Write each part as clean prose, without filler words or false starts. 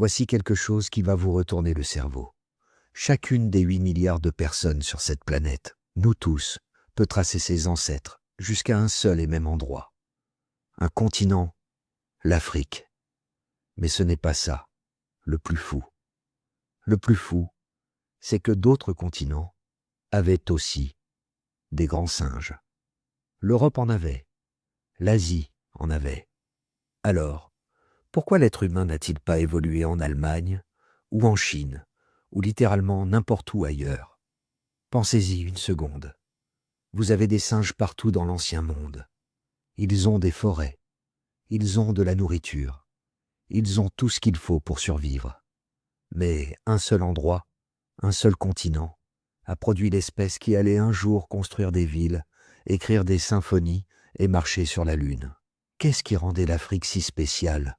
Voici quelque chose qui va vous retourner le cerveau. Chacune des 8 milliards de personnes sur cette planète, nous tous, peut tracer ses ancêtres jusqu'à un seul et même endroit. Un continent, l'Afrique. Mais ce n'est pas ça, le plus fou. Le plus fou, c'est que d'autres continents avaient aussi des grands singes. L'Europe en avait, l'Asie en avait. Alors, pourquoi l'être humain n'a-t-il pas évolué en Allemagne ou en Chine, ou littéralement n'importe où ailleurs? Pensez-y une seconde. Vous avez des singes partout dans l'ancien monde. Ils ont des forêts, ils ont de la nourriture, ils ont tout ce qu'il faut pour survivre. Mais un seul endroit, un seul continent, a produit l'espèce qui allait un jour construire des villes, écrire des symphonies et marcher sur la Lune. Qu'est-ce qui rendait l'Afrique si spéciale?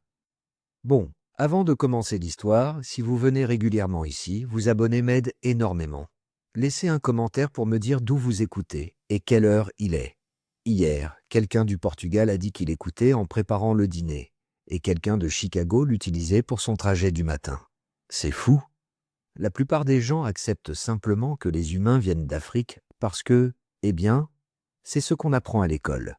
Bon, avant de commencer l'histoire, si vous venez régulièrement ici, vous abonner m'aide énormément. Laissez un commentaire pour me dire d'où vous écoutez et quelle heure il est. Hier, quelqu'un du Portugal a dit qu'il écoutait en préparant le dîner, et quelqu'un de Chicago l'utilisait pour son trajet du matin. C'est fou. La plupart des gens acceptent simplement que les humains viennent d'Afrique parce que, eh bien, c'est ce qu'on apprend à l'école.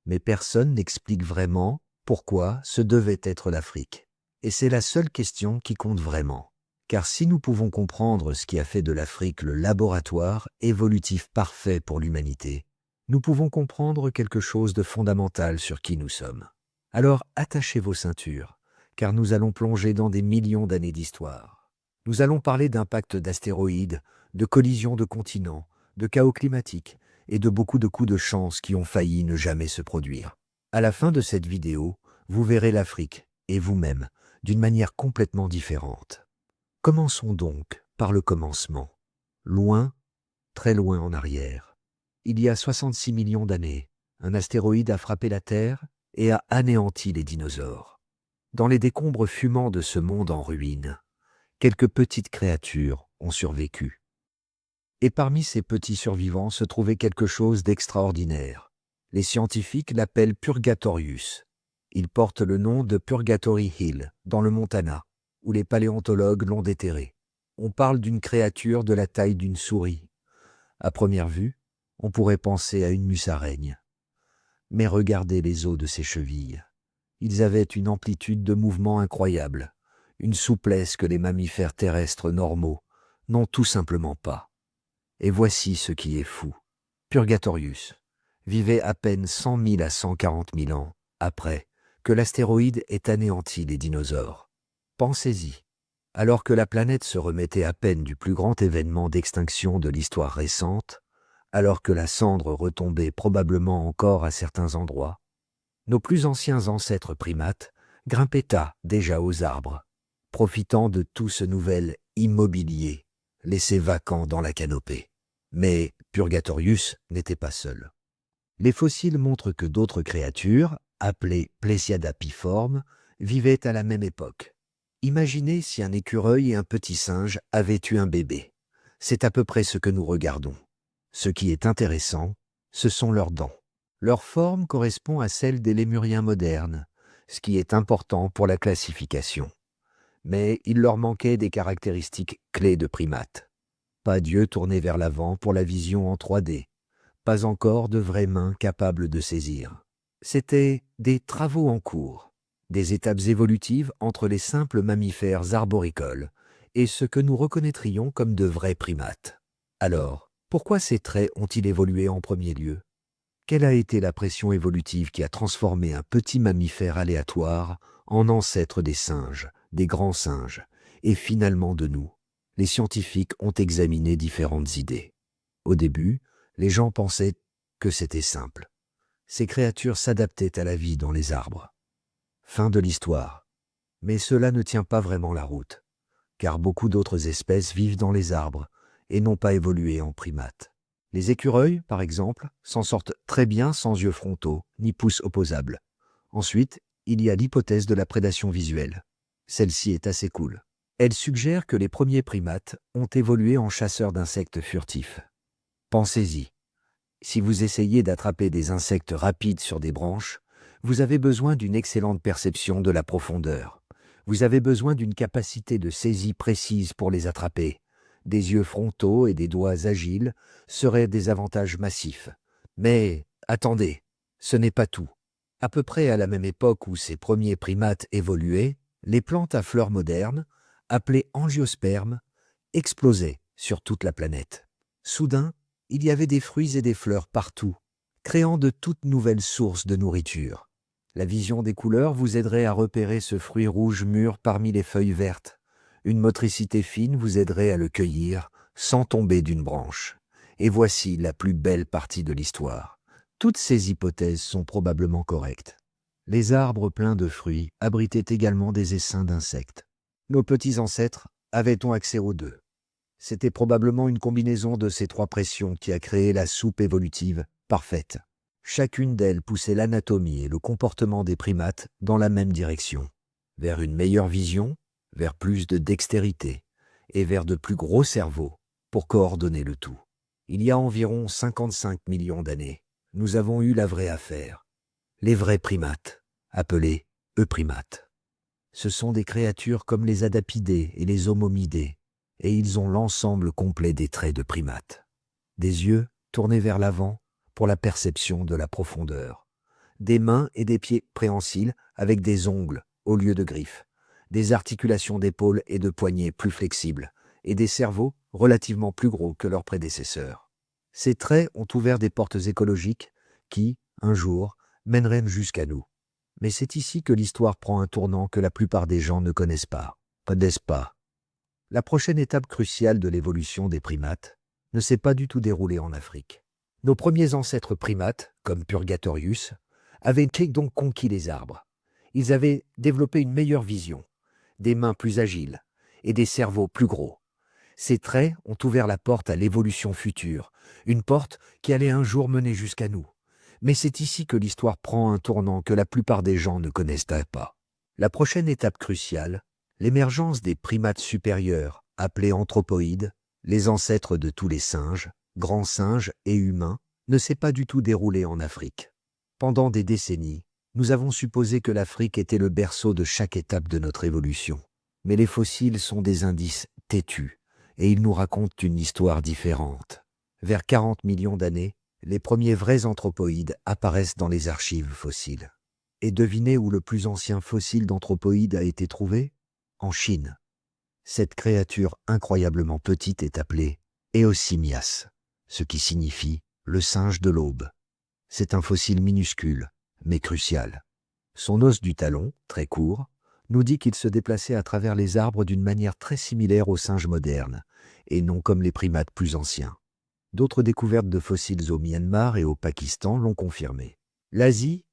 Mais personne n'explique vraiment pourquoi ce devait être l'Afrique. Et c'est la seule question qui compte vraiment. Car si nous pouvons comprendre ce qui a fait de l'Afrique le laboratoire évolutif parfait pour l'humanité, nous pouvons comprendre quelque chose de fondamental sur qui nous sommes. Alors attachez vos ceintures, car nous allons plonger dans des millions d'années d'histoire. Nous allons parler d'impact d'astéroïdes, de collisions de continents, de chaos climatiques et de beaucoup de coups de chance qui ont failli ne jamais se produire. À la fin de cette vidéo, vous verrez l'Afrique, et vous-même, d'une manière complètement différente. Commençons donc par le commencement. Loin, très loin en arrière. Il y a 66 millions d'années, un astéroïde a frappé la Terre et a anéanti les dinosaures. Dans les décombres fumants de ce monde en ruine, quelques petites créatures ont survécu. Et parmi ces petits survivants se trouvait quelque chose d'extraordinaire. Les scientifiques l'appellent Purgatorius. Il porte le nom de Purgatory Hill, dans le Montana, où les paléontologues l'ont déterré. On parle d'une créature de la taille d'une souris. À première vue, on pourrait penser à une musaraigne. Mais regardez les os de ses chevilles. Ils avaient une amplitude de mouvement incroyable, une souplesse que les mammifères terrestres normaux n'ont tout simplement pas. Et voici ce qui est fou. Purgatorius vivait à peine 100 000 à 140 000 ans après que l'astéroïde ait anéanti les dinosaures. Pensez-y. Alors que la planète se remettait à peine du plus grand événement d'extinction de l'histoire récente, alors que la cendre retombait probablement encore à certains endroits, nos plus anciens ancêtres primates grimpaient déjà aux arbres, profitant de tout ce nouvel immobilier laissé vacant dans la canopée. Mais Purgatorius n'était pas seul. Les fossiles montrent que d'autres créatures, appelées Plésiadapiformes, vivaient à la même époque. Imaginez si un écureuil et un petit singe avaient eu un bébé. C'est à peu près ce que nous regardons. Ce qui est intéressant, ce sont leurs dents. Leur forme correspond à celle des lémuriens modernes, ce qui est important pour la classification. Mais il leur manquait des caractéristiques clés de primates. Pas d'yeux tournés vers l'avant pour la vision en 3D. Pas encore de vraies mains capables de saisir. C'étaient des travaux en cours, des étapes évolutives entre les simples mammifères arboricoles et ce que nous reconnaîtrions comme de vrais primates. Alors, pourquoi ces traits ont-ils évolué en premier lieu? Quelle a été la pression évolutive qui a transformé un petit mammifère aléatoire en ancêtre des singes, des grands singes, et finalement de nous? Les scientifiques ont examiné différentes idées. Au début, les gens pensaient que c'était simple. Ces créatures s'adaptaient à la vie dans les arbres. Fin de l'histoire. Mais cela ne tient pas vraiment la route, car beaucoup d'autres espèces vivent dans les arbres et n'ont pas évolué en primates. Les écureuils, par exemple, s'en sortent très bien sans yeux frontaux, ni pouces opposables. Ensuite, il y a l'hypothèse de la prédation visuelle. Celle-ci est assez cool. Elle suggère que les premiers primates ont évolué en chasseurs d'insectes furtifs. Pensez-y. Si vous essayez d'attraper des insectes rapides sur des branches, vous avez besoin d'une excellente perception de la profondeur. Vous avez besoin d'une capacité de saisie précise pour les attraper. Des yeux frontaux et des doigts agiles seraient des avantages massifs. Mais attendez, ce n'est pas tout. À peu près à la même époque où ces premiers primates évoluaient, les plantes à fleurs modernes, appelées angiospermes, explosaient sur toute la planète. Soudain, il y avait des fruits et des fleurs partout, créant de toutes nouvelles sources de nourriture. La vision des couleurs vous aiderait à repérer ce fruit rouge mûr parmi les feuilles vertes. Une motricité fine vous aiderait à le cueillir sans tomber d'une branche. Et voici la plus belle partie de l'histoire. Toutes ces hypothèses sont probablement correctes. Les arbres pleins de fruits abritaient également des essaims d'insectes. Nos petits ancêtres avaient-on accès aux deux? C'était probablement une combinaison de ces trois pressions qui a créé la soupe évolutive parfaite. Chacune d'elles poussait l'anatomie et le comportement des primates dans la même direction, vers une meilleure vision, vers plus de dextérité et vers de plus gros cerveaux pour coordonner le tout. Il y a environ 55 millions d'années, nous avons eu la vraie affaire, les vrais primates, appelés euprimates. Ce sont des créatures comme les adapidés et les homomidés, et ils ont l'ensemble complet des traits de primates. Des yeux tournés vers l'avant pour la perception de la profondeur, des mains et des pieds préhensiles avec des ongles au lieu de griffes, des articulations d'épaules et de poignets plus flexibles, et des cerveaux relativement plus gros que leurs prédécesseurs. Ces traits ont ouvert des portes écologiques qui, un jour, mèneraient jusqu'à nous. Mais c'est ici que l'histoire prend un tournant que la plupart des gens ne connaissent pas, n'est-ce pas? La prochaine étape cruciale de l'évolution des primates ne s'est pas du tout déroulée en Afrique. Nos premiers ancêtres primates, comme Purgatorius, avaient donc conquis les arbres. Ils avaient développé une meilleure vision, des mains plus agiles et des cerveaux plus gros. Ces traits ont ouvert la porte à l'évolution future, une porte qui allait un jour mener jusqu'à nous. Mais c'est ici que l'histoire prend un tournant que la plupart des gens ne connaissent pas. La prochaine étape cruciale, l'émergence des primates supérieurs, appelés anthropoïdes, les ancêtres de tous les singes, grands singes et humains, ne s'est pas du tout déroulée en Afrique. Pendant des décennies, nous avons supposé que l'Afrique était le berceau de chaque étape de notre évolution. Mais les fossiles sont des indices têtus, et ils nous racontent une histoire différente. Vers 40 millions d'années, les premiers vrais anthropoïdes apparaissent dans les archives fossiles. Et devinez où le plus ancien fossile d'anthropoïde a été trouvé? En Chine. Cette créature incroyablement petite est appelée Eosimias, ce qui signifie le singe de l'aube. C'est un fossile minuscule, mais crucial. Son os du talon, très court, nous dit qu'il se déplaçait à travers les arbres d'une manière très similaire aux singes modernes, et non comme les primates plus anciens. D'autres découvertes de fossiles au Myanmar et au Pakistan l'ont confirmé. L'Asie,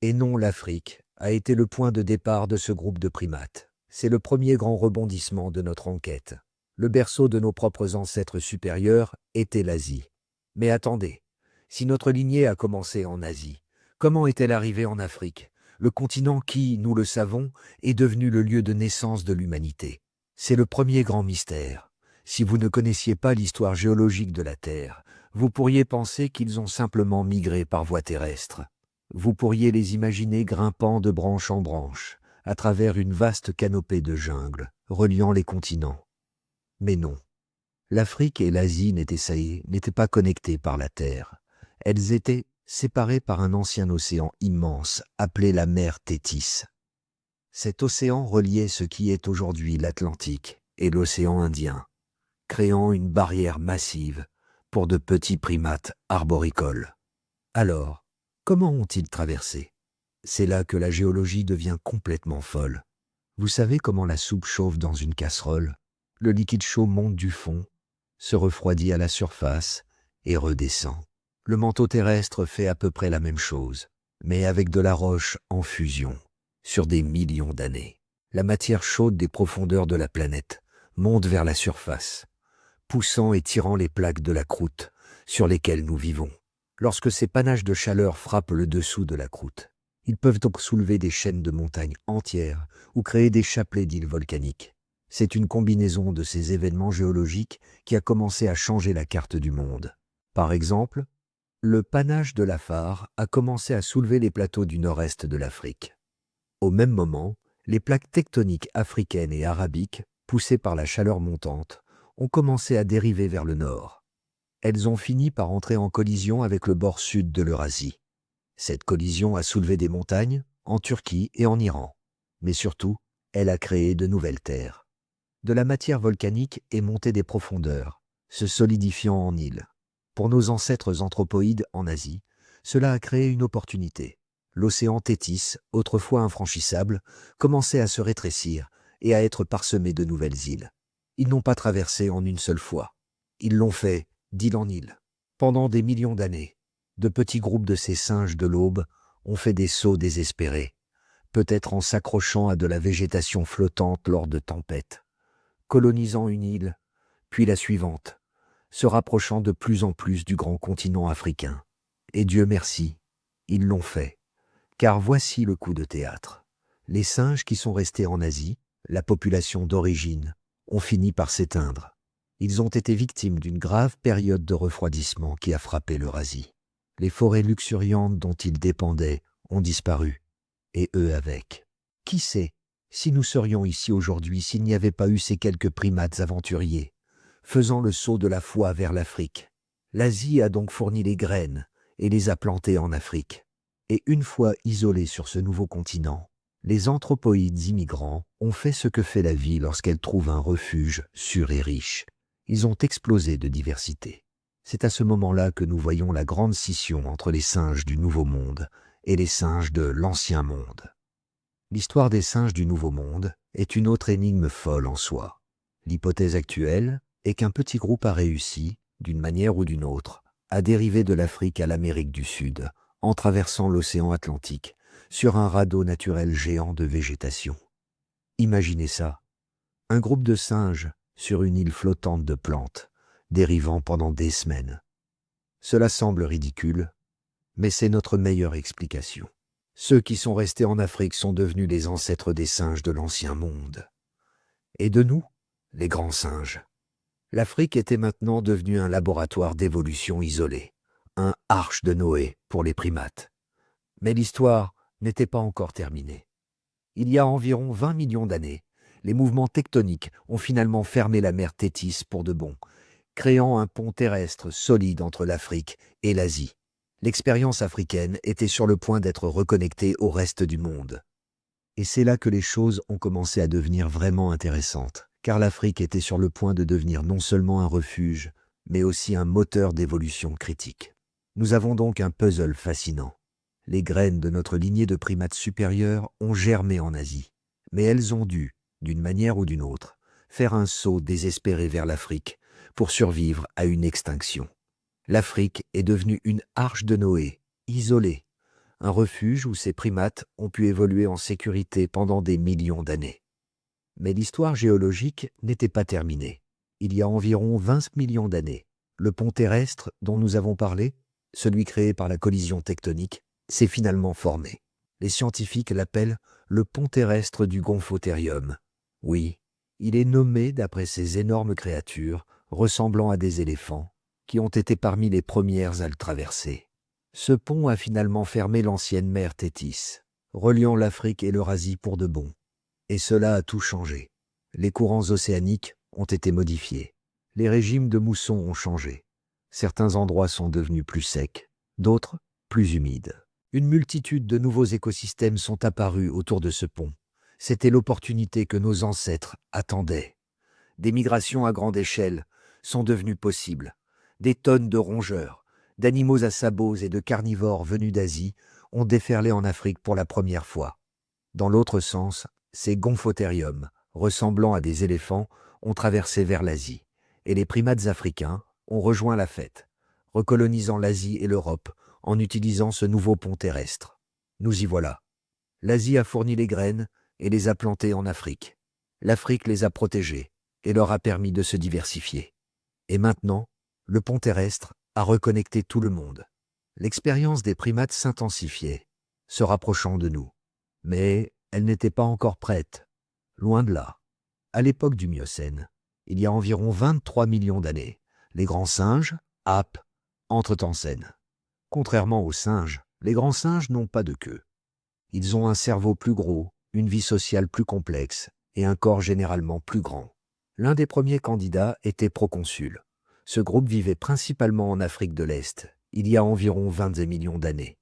et non l'Afrique, a été le point de départ de ce groupe de primates. C'est le premier grand rebondissement de notre enquête. Le berceau de nos propres ancêtres supérieurs était l'Asie. Mais attendez, si notre lignée a commencé en Asie, comment est-elle arrivée en Afrique, le continent qui, nous le savons, est devenu le lieu de naissance de l'humanité? C'est le premier grand mystère. Si vous ne connaissiez pas l'histoire géologique de la Terre, vous pourriez penser qu'ils ont simplement migré par voie terrestre. Vous pourriez les imaginer grimpant de branche en branche, à travers une vaste canopée de jungle, reliant les continents. Mais non. L'Afrique et l'Asie n'étaient pas connectées par la Terre. Elles étaient séparées par un ancien océan immense, appelé la mer Tétis. Cet océan reliait ce qui est aujourd'hui l'Atlantique et l'océan Indien, créant une barrière massive pour de petits primates arboricoles. Alors, comment ont-ils traversé? C'est là que la géologie devient complètement folle. Vous savez comment la soupe chauffe dans une casserole? Le liquide chaud monte du fond, se refroidit à la surface et redescend. Le manteau terrestre fait à peu près la même chose, mais avec de la roche en fusion, sur des millions d'années. La matière chaude des profondeurs de la planète monte vers la surface, poussant et tirant les plaques de la croûte sur lesquelles nous vivons. Lorsque ces panaches de chaleur frappent le dessous de la croûte, ils peuvent donc soulever des chaînes de montagnes entières ou créer des chapelets d'îles volcaniques. C'est une combinaison de ces événements géologiques qui a commencé à changer la carte du monde. Par exemple, le panache de l'Afar a commencé à soulever les plateaux du nord-est de l'Afrique. Au même moment, Les plaques tectoniques africaines et arabiques, poussées par la chaleur montante, ont commencé à dériver vers le nord. Elles ont fini par entrer en collision avec le bord sud de l'Eurasie. Cette collision a soulevé des montagnes, en Turquie et en Iran. Mais surtout, elle a créé de nouvelles terres. De la matière volcanique est montée des profondeurs, se solidifiant en îles. Pour nos ancêtres anthropoïdes en Asie, cela a créé une opportunité. L'océan Téthys, autrefois infranchissable, commençait à se rétrécir et à être parsemé de nouvelles îles. Ils n'ont pas traversé en une seule fois. Ils l'ont fait d'île en île. Pendant des millions d'années, de petits groupes de ces singes de l'aube ont fait des sauts désespérés, peut-être en s'accrochant à de la végétation flottante lors de tempêtes, colonisant une île, puis la suivante, se rapprochant de plus en plus du grand continent africain. Et Dieu merci, ils l'ont fait. Car voici le coup de théâtre. Les singes qui sont restés en Asie, la population d'origine, ont fini par s'éteindre. Ils ont été victimes d'une grave période de refroidissement qui a frappé l'Eurasie. Les forêts luxuriantes dont ils dépendaient ont disparu, et eux avec. Qui sait si nous serions ici aujourd'hui s'il n'y avait pas eu ces quelques primates aventuriers, faisant le saut de la foi vers l'Afrique. L'Asie a donc fourni les graines et les a plantées en Afrique. Et une fois isolés sur ce nouveau continent, les anthropoïdes immigrants ont fait ce que fait la vie lorsqu'elle trouve un refuge sûr et riche. Ils ont explosé de diversité. C'est à ce moment-là que nous voyons la grande scission entre les singes du Nouveau Monde et les singes de l'Ancien Monde. L'histoire des singes du Nouveau Monde est une autre énigme folle en soi. L'hypothèse actuelle est qu'un petit groupe a réussi, d'une manière ou d'une autre, à dériver de l'Afrique à l'Amérique du Sud, en traversant l'océan Atlantique, sur un radeau naturel géant de végétation. Imaginez ça, un groupe de singes sur une île flottante de plantes, dérivant pendant des semaines. Cela semble ridicule, mais c'est notre meilleure explication. Ceux qui sont restés en Afrique sont devenus les ancêtres des singes de l'Ancien Monde. Et de nous, les grands singes. L'Afrique était maintenant devenue un laboratoire d'évolution isolé, un arche de Noé pour les primates. Mais l'histoire n'était pas encore terminée. Il y a environ 20 millions d'années, les mouvements tectoniques ont finalement fermé la mer Téthys pour de bon, créant un pont terrestre solide entre l'Afrique et l'Asie. L'expérience africaine était sur le point d'être reconnectée au reste du monde. Et c'est là que les choses ont commencé à devenir vraiment intéressantes, car l'Afrique était sur le point de devenir non seulement un refuge, mais aussi un moteur d'évolution critique. Nous avons donc un puzzle fascinant. Les graines de notre lignée de primates supérieurs ont germé en Asie, mais elles ont dû, d'une manière ou d'une autre, faire un saut désespéré vers l'Afrique pour survivre à une extinction. L'Afrique est devenue une arche de Noé, isolée, un refuge où ces primates ont pu évoluer en sécurité pendant des millions d'années. Mais l'histoire géologique n'était pas terminée. Il y a environ 20 millions d'années, le pont terrestre dont nous avons parlé, celui créé par la collision tectonique, s'est finalement formé. Les scientifiques l'appellent le pont terrestre du Gomphotherium. Oui, il est nommé d'après ces énormes créatures, ressemblant à des éléphants, qui ont été parmi les premières à le traverser. Ce pont a finalement fermé l'ancienne mer Téthys, reliant l'Afrique et l'Eurasie pour de bon. Et cela a tout changé. Les courants océaniques ont été modifiés. Les régimes de moussons ont changé. Certains endroits sont devenus plus secs, d'autres plus humides. Une multitude de nouveaux écosystèmes sont apparus autour de ce pont. C'était l'opportunité que nos ancêtres attendaient. Des migrations à grande échelle sont devenues possibles. Des tonnes de rongeurs, d'animaux à sabots et de carnivores venus d'Asie ont déferlé en Afrique pour la première fois. Dans l'autre sens, ces Gomphotherium, ressemblant à des éléphants, ont traversé vers l'Asie, et les primates africains ont rejoint la fête, recolonisant l'Asie et l'Europe en utilisant ce nouveau pont terrestre. Nous y voilà. L'Asie a fourni les graines et les a plantées en Afrique. L'Afrique les a protégées et leur a permis de se diversifier. Et maintenant, le pont terrestre a reconnecté tout le monde. L'expérience des primates s'intensifiait, se rapprochant de nous. Mais elle n'était pas encore prête. Loin de là. À l'époque du Miocène, il y a environ 23 millions d'années, les grands singes, apes, entrent en scène. Contrairement aux singes, les grands singes n'ont pas de queue. Ils ont un cerveau plus gros une vie sociale plus complexe et un corps généralement plus grand. L'un des premiers candidats était Proconsul. Ce groupe vivait principalement en Afrique de l'Est, il y a environ 20 millions d'années.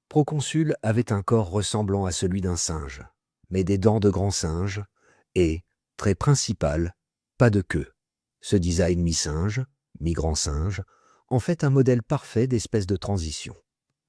Proconsul avait un corps ressemblant à celui d'un singe, mais des dents de grand singe et, trait principal, pas de queue. Ce design mi-singe, mi-grand singe, en fait un modèle parfait d'espèce de transition.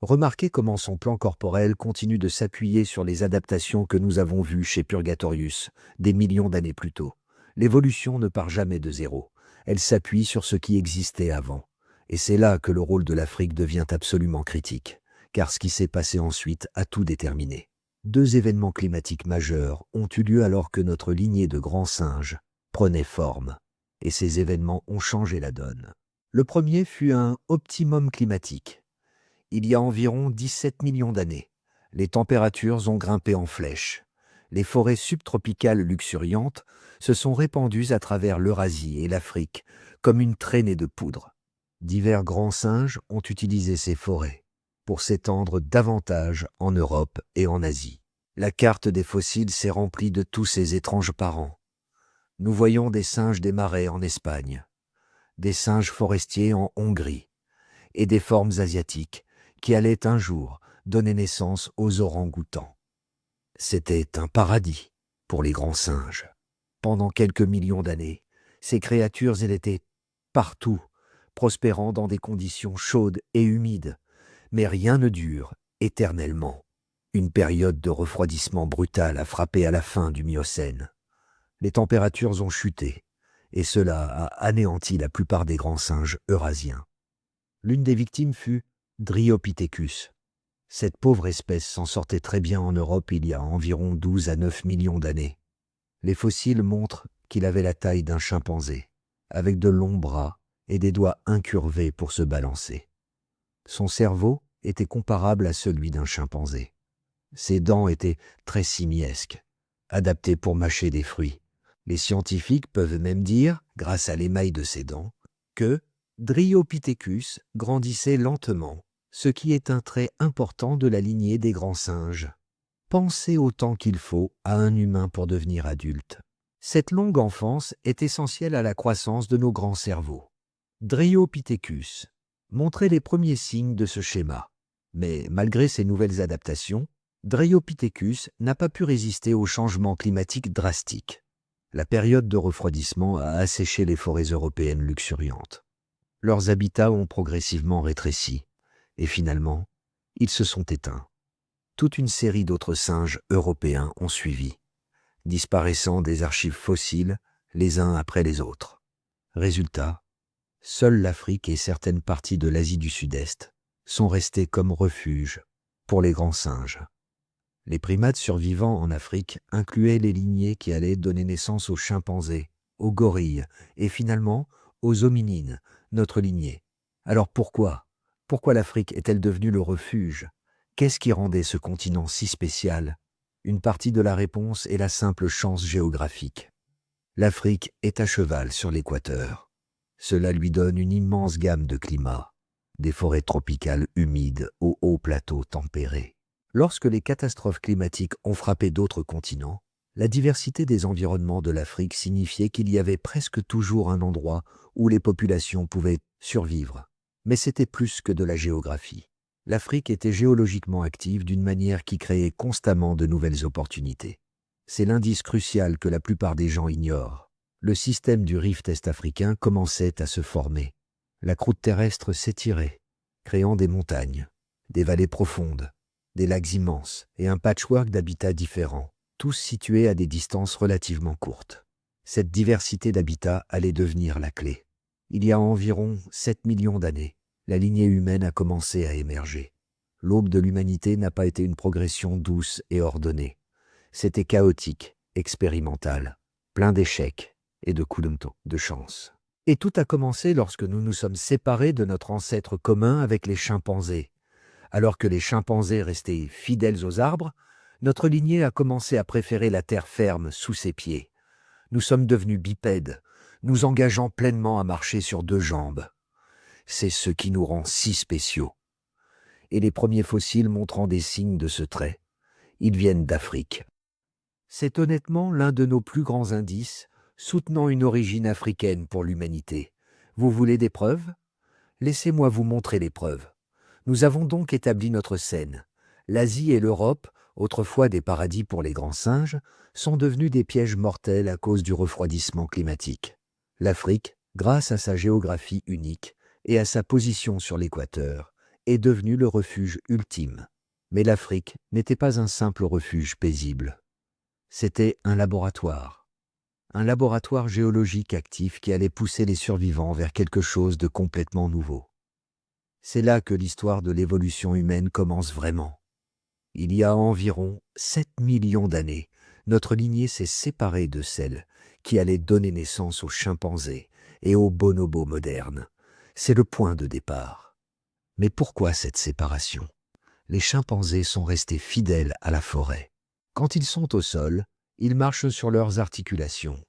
Remarquez comment son plan corporel continue de s'appuyer sur les adaptations que nous avons vues chez Purgatorius des millions d'années plus tôt. L'évolution ne part jamais de zéro, elle s'appuie sur ce qui existait avant. Et c'est là que le rôle de l'Afrique devient absolument critique, car ce qui s'est passé ensuite a tout déterminé. 2 événements climatiques majeurs ont eu lieu alors que notre lignée de grands singes prenait forme, et ces événements ont changé la donne. Le premier fut un optimum climatique. Il y a environ 17 millions d'années, les températures ont grimpé en flèche. Les forêts subtropicales luxuriantes se sont répandues à travers l'Eurasie et l'Afrique comme une traînée de poudre. Divers grands singes ont utilisé ces forêts pour s'étendre davantage en Europe et en Asie. La carte des fossiles s'est remplie de tous ces étranges parents. Nous voyons des singes des marais en Espagne, des singes forestiers en Hongrie, et des formes asiatiques qui allaient un jour donner naissance aux orang-outans. C'était un paradis pour les grands singes. Pendant quelques millions d'années, ces créatures étaient partout, prospérant dans des conditions chaudes et humides. Mais rien ne dure éternellement. Une période de refroidissement brutal a frappé à la fin du Miocène. Les températures ont chuté, et cela a anéanti la plupart des grands singes eurasiens. L'une des victimes fut Dryopithecus. Cette pauvre espèce s'en sortait très bien en Europe il y a environ 12 à 9 millions d'années. Les fossiles montrent qu'il avait la taille d'un chimpanzé, avec de longs bras et des doigts incurvés pour se balancer. Son cerveau était comparable à celui d'un chimpanzé. Ses dents étaient très simiesques, adaptées pour mâcher des fruits. Les scientifiques peuvent même dire, grâce à l'émail de ses dents, que Dryopithecus grandissait lentement, ce qui est un trait important de la lignée des grands singes. Pensez autant qu'il faut à un humain pour devenir adulte. Cette longue enfance est essentielle à la croissance de nos grands cerveaux. Dryopithecus montrait les premiers signes de ce schéma. Mais malgré ces nouvelles adaptations, Dryopithecus n'a pas pu résister aux changements climatiques drastiques. La période de refroidissement a asséché les forêts européennes luxuriantes. Leurs habitats ont progressivement rétréci, et finalement, ils se sont éteints. Toute une série d'autres singes européens ont suivi, disparaissant des archives fossiles les uns après les autres. Résultat, seule l'Afrique et certaines parties de l'Asie du Sud-Est sont restés comme refuge pour les grands singes. Les primates survivants en Afrique incluaient les lignées qui allaient donner naissance aux chimpanzés, aux gorilles et finalement aux hominines, notre lignée. Alors pourquoi l'Afrique est-elle devenue le refuge? Qu'est-ce qui rendait ce continent si spécial? Une partie de la réponse est la simple chance géographique. L'Afrique est à cheval sur l'équateur. Cela lui donne une immense gamme de climats, des forêts tropicales humides aux hauts plateaux tempérés. Lorsque les catastrophes climatiques ont frappé d'autres continents, la diversité des environnements de l'Afrique signifiait qu'il y avait presque toujours un endroit où les populations pouvaient survivre. Mais c'était plus que de la géographie. L'Afrique était géologiquement active d'une manière qui créait constamment de nouvelles opportunités. C'est l'indice crucial que la plupart des gens ignorent. Le système du rift est-africain commençait à se former. La croûte terrestre s'étirait, créant des montagnes, des vallées profondes, des lacs immenses et un patchwork d'habitats différents, tous situés à des distances relativement courtes. Cette diversité d'habitats allait devenir la clé. Il y a environ 7 millions d'années, la lignée humaine a commencé à émerger. L'aube de l'humanité n'a pas été une progression douce et ordonnée. C'était chaotique, expérimental, plein d'échecs et de coups de chance. Et tout a commencé lorsque nous nous sommes séparés de notre ancêtre commun avec les chimpanzés. Alors que les chimpanzés restaient fidèles aux arbres, notre lignée a commencé à préférer la terre ferme sous ses pieds. Nous sommes devenus bipèdes, nous engageant pleinement à marcher sur 2 jambes. C'est ce qui nous rend si spéciaux. Et les premiers fossiles montrant des signes de ce trait, ils viennent d'Afrique. C'est honnêtement l'un de nos plus grands indices soutenant une origine africaine pour l'humanité. Vous voulez des preuves? Laissez-moi vous montrer les preuves. Nous avons donc établi notre scène. L'Asie et l'Europe, autrefois des paradis pour les grands singes, sont devenus des pièges mortels à cause du refroidissement climatique. L'Afrique, grâce à sa géographie unique et à sa position sur l'équateur, est devenue le refuge ultime. Mais l'Afrique n'était pas un simple refuge paisible. C'était un laboratoire géologique actif qui allait pousser les survivants vers quelque chose de complètement nouveau. C'est là que l'histoire de l'évolution humaine commence vraiment. Il y a environ 7 millions d'années, notre lignée s'est séparée de celle qui allait donner naissance aux chimpanzés et aux bonobos modernes. C'est le point de départ. Mais pourquoi cette séparation? Les chimpanzés sont restés fidèles à la forêt. Quand ils sont au sol, ils marchent sur leurs articulations.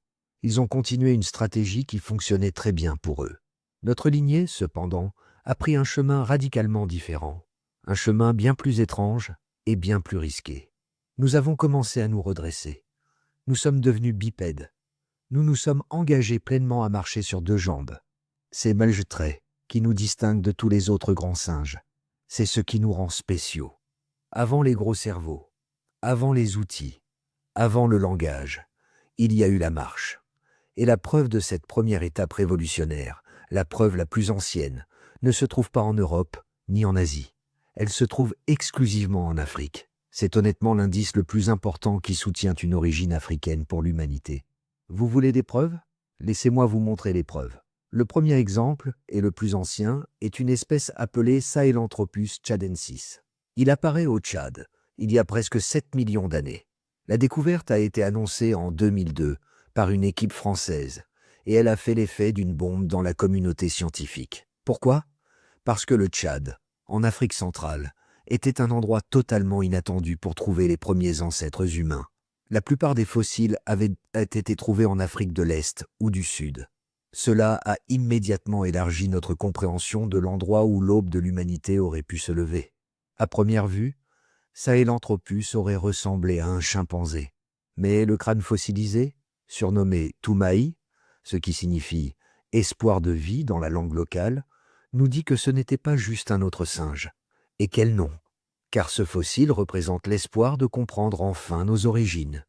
Ils ont continué une stratégie qui fonctionnait très bien pour eux. Notre lignée, cependant, a pris un chemin radicalement différent, un chemin bien plus étrange et bien plus risqué. Nous avons commencé à nous redresser. Nous sommes devenus bipèdes. Nous nous sommes engagés pleinement à marcher sur 2 jambes. C'est le trait qui nous distingue de tous les autres grands singes. C'est ce qui nous rend spéciaux. Avant les gros cerveaux, avant les outils, avant le langage, il y a eu la marche. Et la preuve de cette première étape révolutionnaire, la preuve la plus ancienne, ne se trouve pas en Europe ni en Asie. Elle se trouve exclusivement en Afrique. C'est honnêtement l'indice le plus important qui soutient une origine africaine pour l'humanité. Vous voulez des preuves? Laissez-moi vous montrer les preuves. Le premier exemple, et le plus ancien, est une espèce appelée Sahelanthropus tchadensis. Il apparaît au Tchad, il y a presque 7 millions d'années. La découverte a été annoncée en 2002 par une équipe française, et elle a fait l'effet d'une bombe dans la communauté scientifique. Pourquoi? Parce que le Tchad, en Afrique centrale, était un endroit totalement inattendu pour trouver les premiers ancêtres humains. La plupart des fossiles avaient été trouvés en Afrique de l'Est ou du Sud. Cela a immédiatement élargi notre compréhension de l'endroit où l'aube de l'humanité aurait pu se lever. À première vue, Sahelanthropus aurait ressemblé à un chimpanzé. Mais le crâne fossilisé, surnommé Toumaï, ce qui signifie « espoir de vie » dans la langue locale, nous dit que ce n'était pas juste un autre singe. Et quel nom! Car ce fossile représente l'espoir de comprendre enfin nos origines.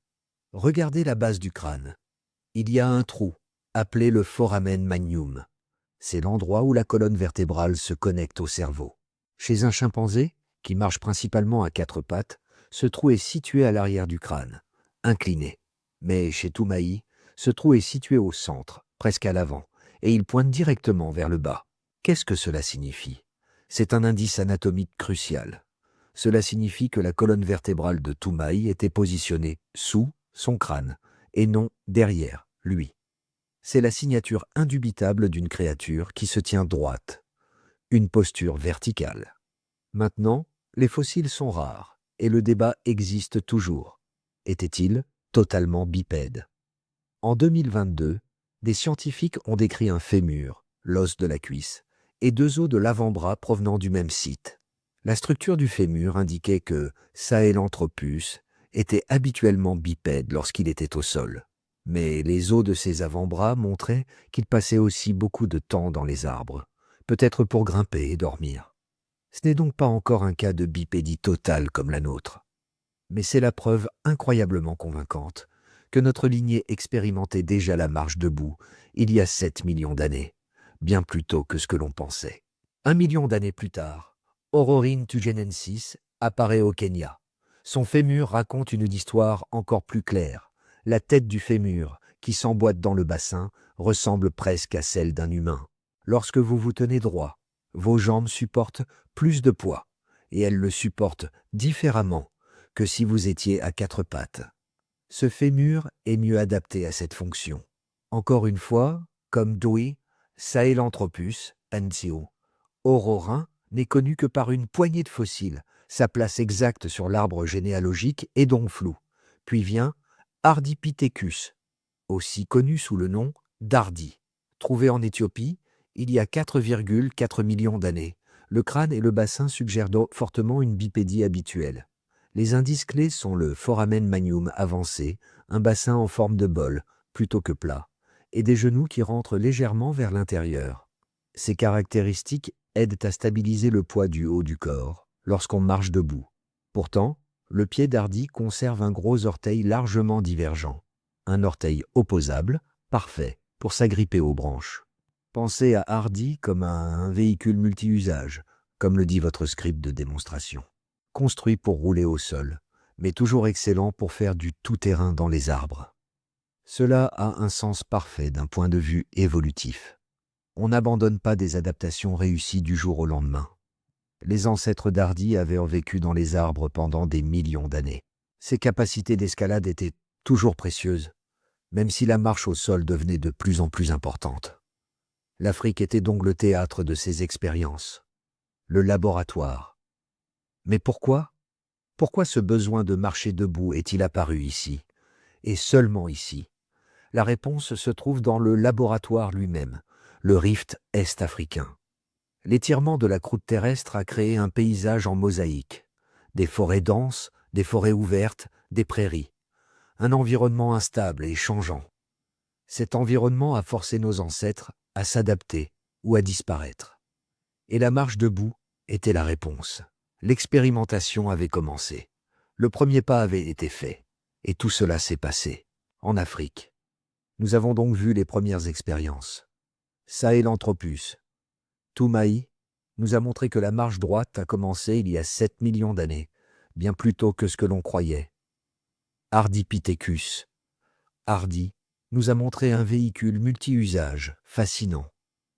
Regardez la base du crâne. Il y a un trou, appelé le foramen magnum. C'est l'endroit où la colonne vertébrale se connecte au cerveau. Chez un chimpanzé, qui marche principalement à 4 pattes, ce trou est situé à l'arrière du crâne, incliné. Mais chez Toumaï, ce trou est situé au centre, presque à l'avant, et il pointe directement vers le bas. Qu'est-ce que cela signifie? C'est un indice anatomique crucial. Cela signifie que la colonne vertébrale de Toumaï était positionnée sous son crâne, et non derrière lui. C'est la signature indubitable d'une créature qui se tient droite, une posture verticale. Maintenant, les fossiles sont rares, et le débat existe toujours. Était-il totalement bipède? En 2022, des scientifiques ont décrit un fémur, l'os de la cuisse, et 2 os de l'avant-bras provenant du même site. La structure du fémur indiquait que Sahelanthropus était habituellement bipède lorsqu'il était au sol. Mais les os de ses avant-bras montraient qu'il passait aussi beaucoup de temps dans les arbres, peut-être pour grimper et dormir. Ce n'est donc pas encore un cas de bipédie totale comme la nôtre. Mais c'est la preuve incroyablement convaincante que notre lignée expérimentait déjà la marche debout il y a 7 millions d'années, bien plus tôt que ce que l'on pensait. 1 million d'années plus tard, Ororhyn tugenensis apparaît au Kenya. Son fémur raconte une histoire encore plus claire. La tête du fémur, qui s'emboîte dans le bassin, ressemble presque à celle d'un humain. Lorsque vous vous tenez droit, vos jambes supportent plus de poids, et elles le supportent différemment que si vous étiez à 4 pattes. Ce fémur est mieux adapté à cette fonction. Encore une fois, comme Dewey, Sahelanthropus, Anzio, Ororhyn n'est connu que par une poignée de fossiles. Sa place exacte sur l'arbre généalogique est donc floue. Puis vient Ardipithecus, aussi connu sous le nom d'Ardi. Trouvé en Éthiopie, il y a 4,4 millions d'années. Le crâne et le bassin suggèrent donc fortement une bipédie habituelle. Les indices clés sont le foramen magnum avancé, un bassin en forme de bol, plutôt que plat, et des genoux qui rentrent légèrement vers l'intérieur. Ces caractéristiques aident à stabiliser le poids du haut du corps lorsqu'on marche debout. Pourtant, le pied d'Hardy conserve un gros orteil largement divergent, un orteil opposable, parfait pour s'agripper aux branches. Pensez à Hardy comme à un véhicule multi-usage, comme le dit votre script de démonstration. Construit pour rouler au sol, mais toujours excellent pour faire du tout-terrain dans les arbres. Cela a un sens parfait d'un point de vue évolutif. On n'abandonne pas des adaptations réussies du jour au lendemain. Les ancêtres d'Hardy avaient vécu dans les arbres pendant des millions d'années. Ses capacités d'escalade étaient toujours précieuses, même si la marche au sol devenait de plus en plus importante. L'Afrique était donc le théâtre de ces expériences, le laboratoire. Mais pourquoi? Pourquoi ce besoin de marcher debout est-il apparu ici, et seulement ici? La réponse se trouve dans le laboratoire lui-même, le rift est-africain. L'étirement de la croûte terrestre a créé un paysage en mosaïque, des forêts denses, des forêts ouvertes, des prairies, un environnement instable et changeant. Cet environnement a forcé nos ancêtres à s'adapter ou à disparaître. Et la marche debout était la réponse. L'expérimentation avait commencé. Le premier pas avait été fait, et tout cela s'est passé, en Afrique. Nous avons donc vu les premières expériences. Sahelanthropus, Toumaï nous a montré que la marche droite a commencé il y a 7 millions d'années, bien plus tôt que ce que l'on croyait. Ardipithecus, Hardy, nous a montré un véhicule multi-usage, fascinant.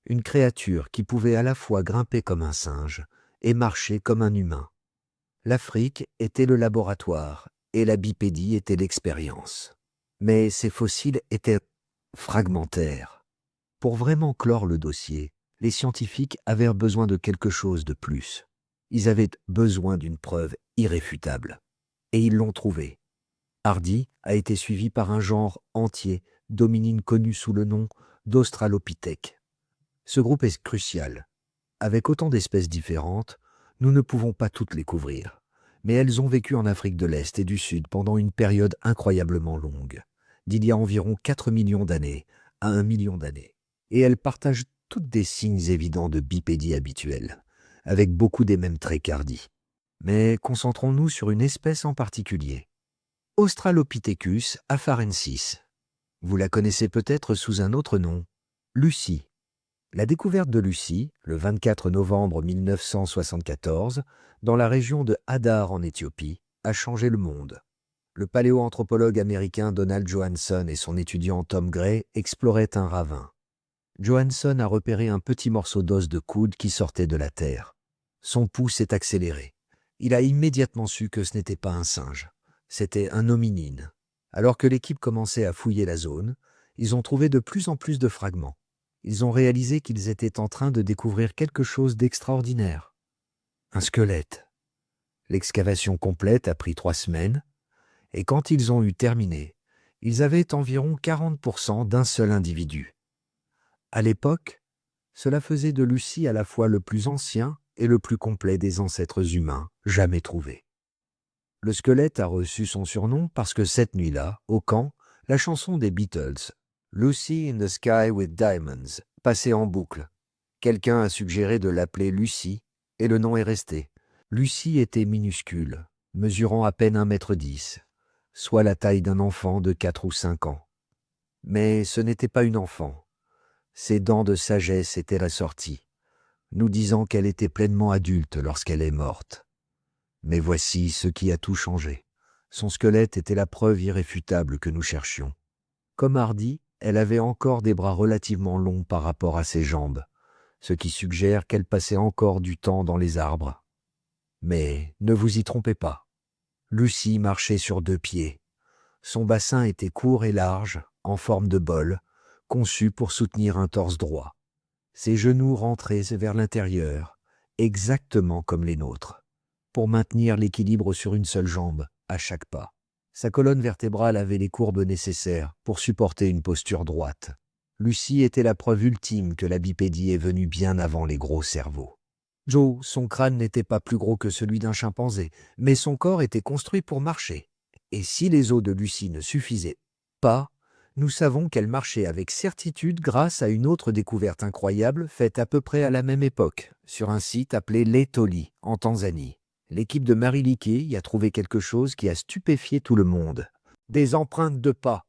Une créature qui pouvait à la fois grimper comme un singe et marcher comme un humain. L'Afrique était le laboratoire et la bipédie était l'expérience. Mais ces fossiles étaient fragmentaires. Pour vraiment clore le dossier, les scientifiques avaient besoin de quelque chose de plus. Ils avaient besoin d'une preuve irréfutable. Et ils l'ont trouvée. Hardy a été suivi par un genre entier d'hominines connus sous le nom d'Australopithèques. Ce groupe est crucial. Avec autant d'espèces différentes, nous ne pouvons pas toutes les couvrir. Mais elles ont vécu en Afrique de l'Est et du Sud pendant une période incroyablement longue, d'il y a environ 4 millions d'années à 1 million d'années. Et elles partagent toutes des signes évidents de bipédie habituelle, avec beaucoup des mêmes traits qu'Hardy. Mais concentrons-nous sur une espèce en particulier. Australopithecus afarensis. Vous la connaissez peut-être sous un autre nom, Lucie. La découverte de Lucie, le 24 novembre 1974, dans la région de Hadar en Éthiopie, a changé le monde. Le paléoanthropologue américain Donald Johanson et son étudiant Tom Gray exploraient un ravin. Johanson a repéré un petit morceau d'os de coude qui sortait de la terre. Son pouls s'est accéléré. Il a immédiatement su que ce n'était pas un singe. C'était un hominine. Alors que l'équipe commençait à fouiller la zone, ils ont trouvé de plus en plus de fragments. Ils ont réalisé qu'ils étaient en train de découvrir quelque chose d'extraordinaire. Un squelette. L'excavation complète a pris 3 semaines, et quand ils ont eu terminé, ils avaient environ 40% d'un seul individu. À l'époque, cela faisait de Lucie à la fois le plus ancien et le plus complet des ancêtres humains jamais trouvés. Le squelette a reçu son surnom parce que cette nuit-là, au camp, la chanson des Beatles, Lucy in the Sky with Diamonds, passait en boucle. Quelqu'un a suggéré de l'appeler Lucie, et le nom est resté. Lucie était minuscule, mesurant à peine 1,10 m, soit la taille d'un enfant de 4 ou 5 ans. Mais ce n'était pas une enfant. Ses dents de sagesse étaient ressorties, nous disant qu'elle était pleinement adulte lorsqu'elle est morte. Mais voici ce qui a tout changé. Son squelette était la preuve irréfutable que nous cherchions. Comme Hardy, elle avait encore des bras relativement longs par rapport à ses jambes, ce qui suggère qu'elle passait encore du temps dans les arbres. Mais ne vous y trompez pas. Lucie marchait sur 2 pieds. Son bassin était court et large, en forme de bol, conçu pour soutenir un torse droit. Ses genoux rentraient vers l'intérieur, exactement comme les nôtres, pour maintenir l'équilibre sur une seule jambe, à chaque pas. Sa colonne vertébrale avait les courbes nécessaires pour supporter une posture droite. Lucie était la preuve ultime que la bipédie est venue bien avant les gros cerveaux. Joe, son crâne n'était pas plus gros que celui d'un chimpanzé, mais son corps était construit pour marcher. Et si les os de Lucie ne suffisaient pas, nous savons qu'elle marchait avec certitude grâce à une autre découverte incroyable faite à peu près à la même époque, sur un site appelé l'Etoli, en Tanzanie. L'équipe de Marie Liquet y a trouvé quelque chose qui a stupéfié tout le monde. Des empreintes de pas,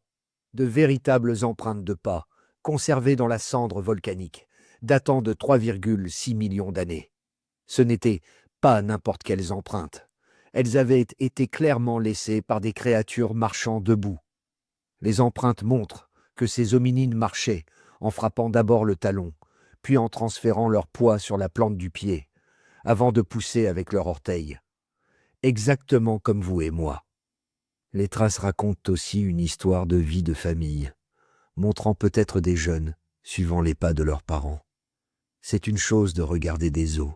de véritables empreintes de pas, conservées dans la cendre volcanique, datant de 3,6 millions d'années. Ce n'étaient pas n'importe quelles empreintes. Elles avaient été clairement laissées par des créatures marchant debout. Les empreintes montrent que ces hominines marchaient en frappant d'abord le talon, puis en transférant leur poids sur la plante du pied, avant de pousser avec leurs orteils. Exactement comme vous et moi. Les traces racontent aussi une histoire de vie de famille, montrant peut-être des jeunes suivant les pas de leurs parents. C'est une chose de regarder des os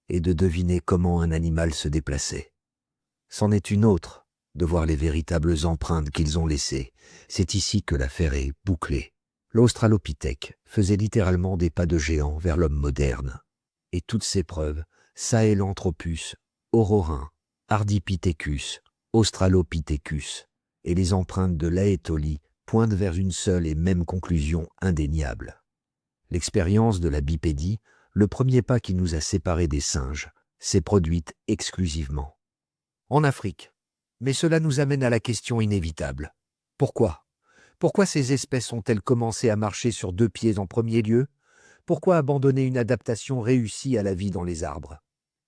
et de deviner comment un animal se déplaçait. C'en est une autre de voir les véritables empreintes qu'ils ont laissées. C'est ici que l'affaire est bouclée. L'Australopithèque faisait littéralement des pas de géant vers l'homme moderne. Et toutes ces preuves, Sahelanthropus, Aurorin, Ardipithecus, Australopithecus et les empreintes de l'Aetoli pointent vers une seule et même conclusion indéniable. L'expérience de la bipédie, le premier pas qui nous a séparés des singes, s'est produite exclusivement en Afrique. Mais cela nous amène à la question inévitable. Pourquoi? Pourquoi ces espèces ont-elles commencé à marcher sur deux pieds en premier lieu? Pourquoi abandonner une adaptation réussie à la vie dans les arbres?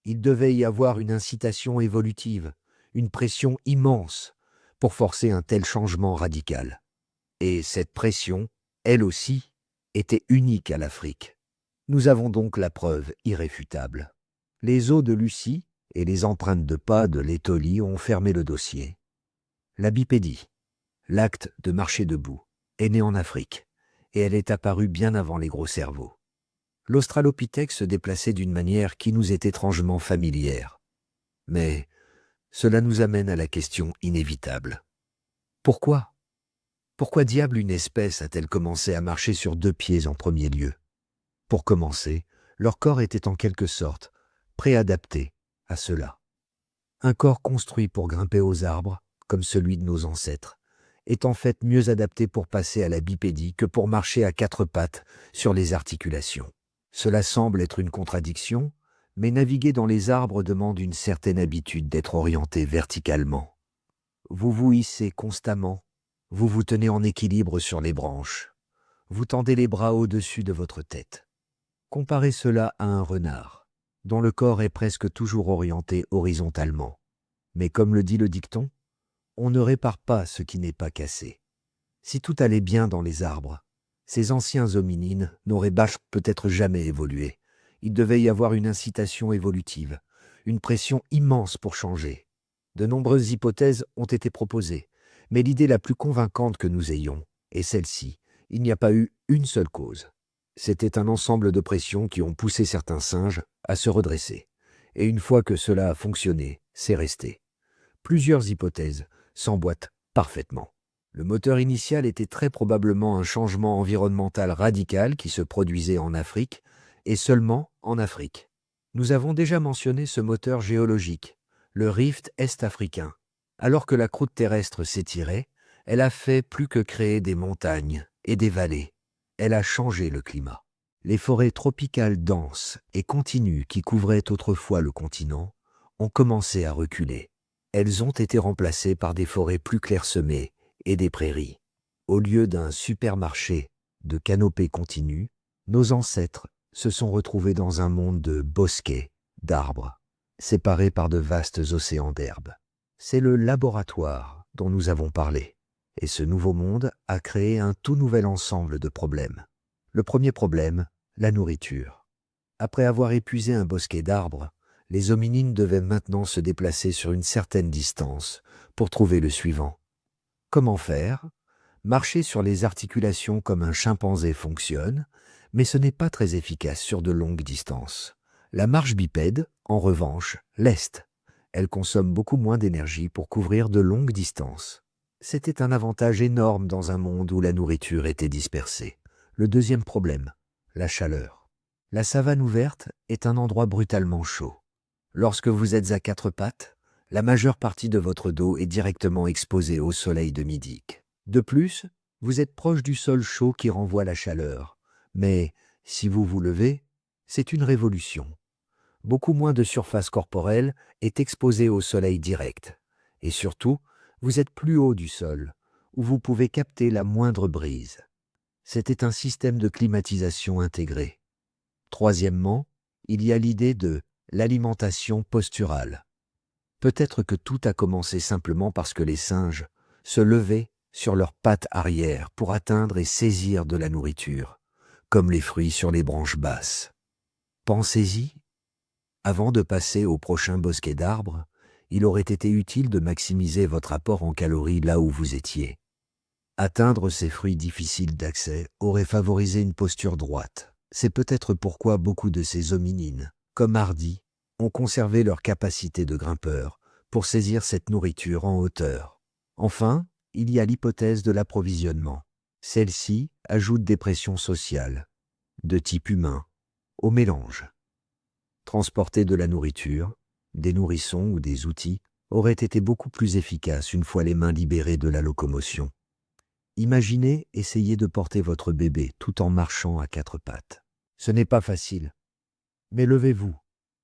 Il devait y avoir une incitation évolutive, une pression immense pour forcer un tel changement radical. Et cette pression, elle aussi, était unique à l'Afrique. Nous avons donc la preuve irréfutable. Les os de Lucie et les empreintes de pas de l'Etoli ont fermé le dossier. La bipédie, l'acte de marcher debout, est née en Afrique, et elle est apparue bien avant les gros cerveaux. L'Australopithèque se déplaçait d'une manière qui nous est étrangement familière. Mais cela nous amène à la question inévitable. Pourquoi? Pourquoi diable une espèce a-t-elle commencé à marcher sur deux pieds en premier lieu? Pour commencer, leur corps était en quelque sorte préadapté à cela. Un corps construit pour grimper aux arbres, comme celui de nos ancêtres, est en fait mieux adapté pour passer à la bipédie que pour marcher à quatre pattes sur les articulations. Cela semble être une contradiction, mais naviguer dans les arbres demande une certaine habitude d'être orienté verticalement. Vous vous hissez constamment, vous vous tenez en équilibre sur les branches, vous tendez les bras au-dessus de votre tête. Comparez cela à un renard, dont le corps est presque toujours orienté horizontalement. Mais comme le dit le dicton, on ne répare pas ce qui n'est pas cassé. Si tout allait bien dans les arbres, ces anciens hominines n'auraient peut-être jamais évolué. Il devait y avoir une incitation évolutive, une pression immense pour changer. De nombreuses hypothèses ont été proposées, mais l'idée la plus convaincante que nous ayons est celle-ci. Il n'y a pas eu une seule cause. C'était un ensemble de pressions qui ont poussé certains singes à se redresser. Et une fois que cela a fonctionné, c'est resté. Plusieurs hypothèses s'emboîtent parfaitement. Le moteur initial était très probablement un changement environnemental radical qui se produisait en Afrique, et seulement en Afrique. Nous avons déjà mentionné ce moteur géologique, le rift est-africain. Alors que la croûte terrestre s'étirait, elle a fait plus que créer des montagnes et des vallées. Elle a changé le climat. Les forêts tropicales denses et continues qui couvraient autrefois le continent ont commencé à reculer. Elles ont été remplacées par des forêts plus clairsemées et des prairies. Au lieu d'un supermarché de canopées continues, nos ancêtres se sont retrouvés dans un monde de bosquets, d'arbres, séparés par de vastes océans d'herbes. C'est le laboratoire dont nous avons parlé. Et ce nouveau monde a créé un tout nouvel ensemble de problèmes. Le premier problème, la nourriture. Après avoir épuisé un bosquet d'arbres, les hominines devaient maintenant se déplacer sur une certaine distance pour trouver le suivant. Comment faire? Marcher sur les articulations comme un chimpanzé fonctionne, mais ce n'est pas très efficace sur de longues distances. La marche bipède, en revanche, l'est. Elle consomme beaucoup moins d'énergie pour couvrir de longues distances. C'était un avantage énorme dans un monde où la nourriture était dispersée. Le deuxième problème, la chaleur. La savane ouverte est un endroit brutalement chaud. Lorsque vous êtes à quatre pattes, la majeure partie de votre dos est directement exposée au soleil de midi. De plus, vous êtes proche du sol chaud qui renvoie la chaleur. Mais si vous vous levez, c'est une révolution. Beaucoup moins de surface corporelle est exposée au soleil direct. Et surtout, vous êtes plus haut du sol, où vous pouvez capter la moindre brise. C'était un système de climatisation intégré. Troisièmement, il y a l'idée de l'alimentation posturale. Peut-être que tout a commencé simplement parce que les singes se levaient sur leurs pattes arrière pour atteindre et saisir de la nourriture, comme les fruits sur les branches basses. Pensez-y. Avant de passer au prochain bosquet d'arbres, il aurait été utile de maximiser votre apport en calories là où vous étiez. Atteindre ces fruits difficiles d'accès aurait favorisé une posture droite. C'est peut-être pourquoi beaucoup de ces hominines, comme hardis, ont conservé leur capacité de grimpeur pour saisir cette nourriture en hauteur. Enfin, il y a l'hypothèse de l'approvisionnement. Celle-ci ajoute des pressions sociales, de type humain, au mélange. Transporter de la nourriture, des nourrissons ou des outils aurait été beaucoup plus efficace une fois les mains libérées de la locomotion. Imaginez essayer de porter votre bébé tout en marchant à quatre pattes. Ce n'est pas facile. Mais levez-vous,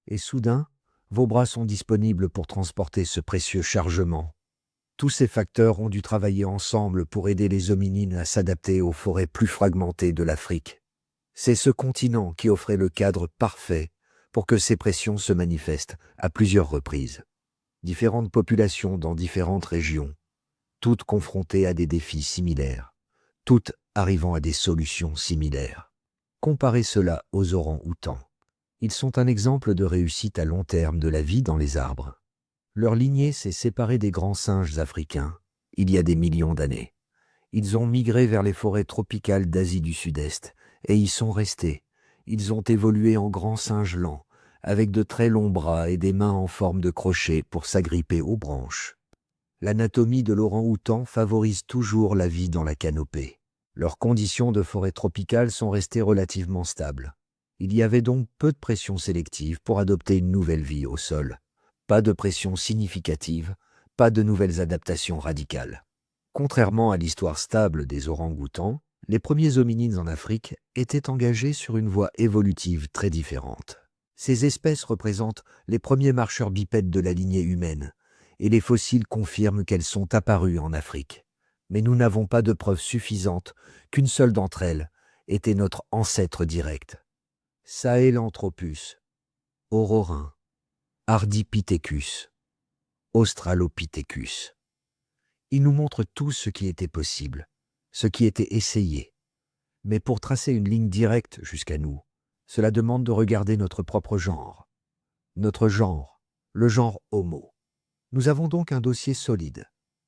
et soudain, vos bras sont disponibles pour transporter ce précieux chargement. Tous ces facteurs ont dû travailler ensemble pour aider les hominines à s'adapter aux forêts plus fragmentées de l'Afrique. C'est ce continent qui offrait le cadre parfait pour que ces pressions se manifestent à plusieurs reprises. Différentes populations dans différentes régions, toutes confrontées à des défis similaires, toutes arrivant à des solutions similaires. Comparez cela aux orang-outans. Ils sont un exemple de réussite à long terme de la vie dans les arbres. Leur lignée s'est séparée des grands singes africains il y a des millions d'années. Ils ont migré vers les forêts tropicales d'Asie du Sud-Est et y sont restés. Ils ont évolué en grands singes lents, avec de très longs bras et des mains en forme de crochet pour s'agripper aux branches. L'anatomie de l'orang-outan favorise toujours la vie dans la canopée. Leurs conditions de forêt tropicale sont restées relativement stables. Il y avait donc peu de pression sélective pour adopter une nouvelle vie au sol. Pas de pression significative, pas de nouvelles adaptations radicales. Contrairement à l'histoire stable des orang-outans, les premiers hominines en Afrique étaient engagés sur une voie évolutive très différente. Ces espèces représentent les premiers marcheurs bipèdes de la lignée humaine, et les fossiles confirment qu'elles sont apparues en Afrique. Mais nous n'avons pas de preuves suffisantes qu'une seule d'entre elles était notre ancêtre direct. Sahelanthropus, Aurorin, Ardipithecus, Australopithecus. Ils nous montrent tout ce qui était possible, ce qui était essayé. Mais pour tracer une ligne directe jusqu'à nous, cela demande de regarder notre propre genre. Notre genre, le genre Homo. Nous avons donc un dossier solide.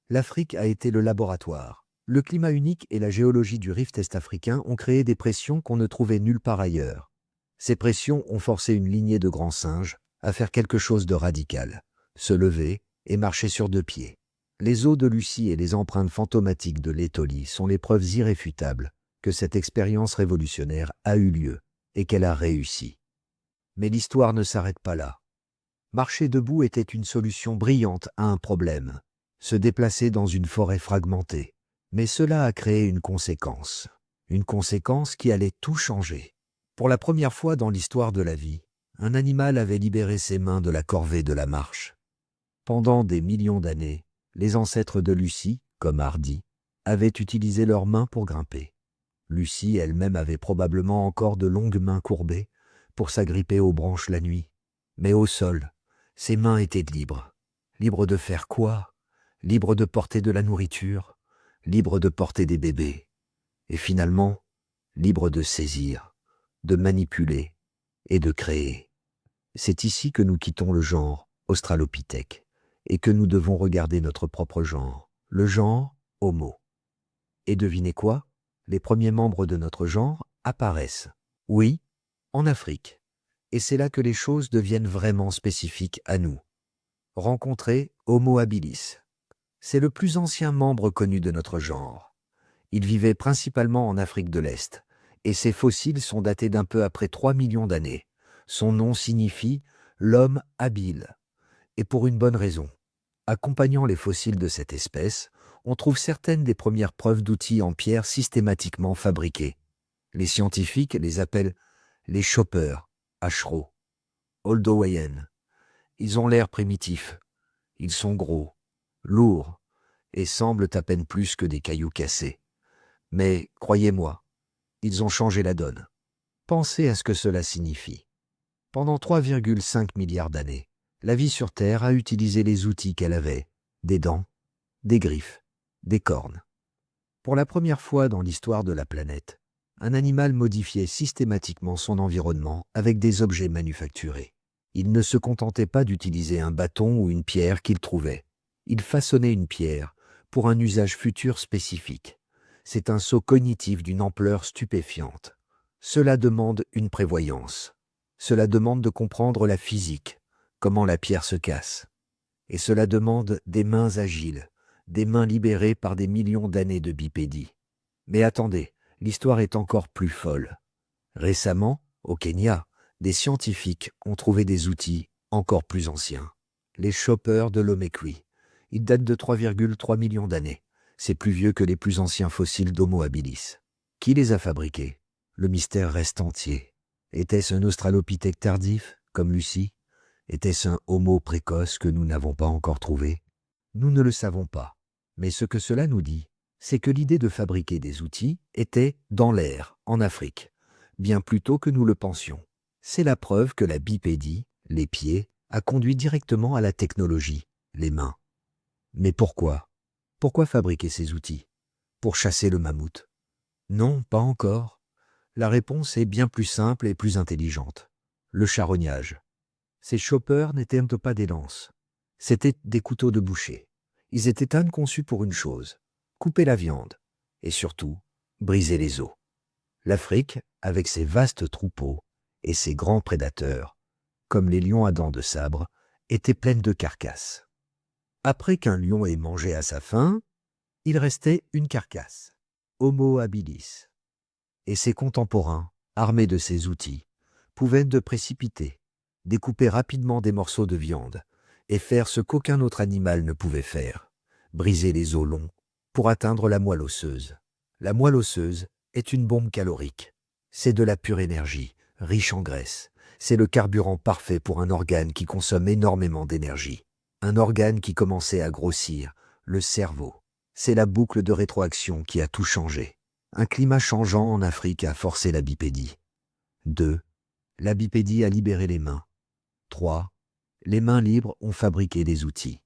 L'Afrique a été le laboratoire. Le climat unique et la géologie du rift est-africain ont créé des pressions qu'on ne trouvait nulle part ailleurs. Ces pressions ont forcé une lignée de grands singes à faire quelque chose de radical, se lever et marcher sur deux pieds. Les os de Lucie et les empreintes fantomatiques de l'Étolie sont les preuves irréfutables que cette expérience révolutionnaire a eu lieu et qu'elle a réussi. Mais l'histoire ne s'arrête pas là. Marcher debout était une solution brillante à un problème, se déplacer dans une forêt fragmentée. Mais cela a créé une conséquence qui allait tout changer. Pour la première fois dans l'histoire de la vie, un animal avait libéré ses mains de la corvée de la marche. Pendant des millions d'années, les ancêtres de Lucie, comme Hardy, avaient utilisé leurs mains pour grimper. Lucie elle-même avait probablement encore de longues mains courbées pour s'agripper aux branches la nuit. Mais au sol, ses mains étaient libres. Libres de faire quoi? Libres de porter de la nourriture, libres de porter des bébés. Et finalement, libres de saisir, de manipuler et de créer. C'est ici que nous quittons le genre Australopithèque et que nous devons regarder notre propre genre, le genre Homo. Et devinez quoi? Les premiers membres de notre genre apparaissent. Oui, en Afrique. Et c'est là que les choses deviennent vraiment spécifiques à nous. Rencontrez Homo habilis. C'est le plus ancien membre connu de notre genre. Il vivait principalement en Afrique de l'Est Et ces fossiles sont datés d'un peu après 3 millions d'années. Son nom signifie « l'homme habile », et pour une bonne raison. Accompagnant les fossiles de cette espèce, on trouve certaines des premières preuves d'outils en pierre systématiquement fabriqués. Les scientifiques les appellent les choppers, Ashro, Oldowayen. Ils ont l'air primitifs. Ils sont gros, lourds, et semblent à peine plus que des cailloux cassés. Mais, croyez-moi, ils ont changé la donne. Pensez à ce que cela signifie. Pendant 3,5 milliards d'années, la vie sur Terre a utilisé les outils qu'elle avait, des dents, des griffes, des cornes. Pour la première fois dans l'histoire de la planète, un animal modifiait systématiquement son environnement avec des objets manufacturés. Il ne se contentait pas d'utiliser un bâton ou une pierre qu'il trouvait. Il façonnait une pierre pour un usage futur spécifique. C'est un saut cognitif d'une ampleur stupéfiante. Cela demande une prévoyance. Cela demande de comprendre la physique, comment la pierre se casse. Et cela demande des mains agiles, des mains libérées par des millions d'années de bipédie. Mais attendez, l'histoire est encore plus folle. Récemment, au Kenya, des scientifiques ont trouvé des outils encore plus anciens. Les choppers de Lomekwi. Ils datent de 3,3 millions d'années. C'est plus vieux que les plus anciens fossiles d'Homo habilis. Qui les a fabriqués? Le mystère reste entier. Était-ce un australopithèque tardif, comme Lucie? Était-ce un Homo précoce que nous n'avons pas encore trouvé? Nous ne le savons pas. Mais ce que cela nous dit, c'est que l'idée de fabriquer des outils était dans l'air, en Afrique, bien plus tôt que nous le pensions. C'est la preuve que la bipédie, les pieds, a conduit directement à la technologie, les mains. Mais pourquoi? Pourquoi fabriquer ces outils? Pour chasser le mammouth? Non, pas encore. La réponse est bien plus simple et plus intelligente. Le charognage. Ces choppers n'étaient pas des lances. C'étaient des couteaux de boucher. Ils étaient conçus pour une chose, couper la viande, et surtout, briser les os. L'Afrique, avec ses vastes troupeaux et ses grands prédateurs, comme les lions à dents de sabre, était pleine de carcasses. Après qu'un lion ait mangé à sa faim, il restait une carcasse, Homo habilis. Et ses contemporains, armés de ces outils, pouvaient se précipiter, découper rapidement des morceaux de viande et faire ce qu'aucun autre animal ne pouvait faire, briser les os longs pour atteindre la moelle osseuse. La moelle osseuse est une bombe calorique. C'est de la pure énergie, riche en graisse. C'est le carburant parfait pour un organe qui consomme énormément d'énergie. Un organe qui commençait à grossir, le cerveau. C'est la boucle de rétroaction qui a tout changé. Un climat changeant en Afrique a forcé la bipédie. 2. La bipédie a libéré les mains. 3. Les mains libres ont fabriqué des outils.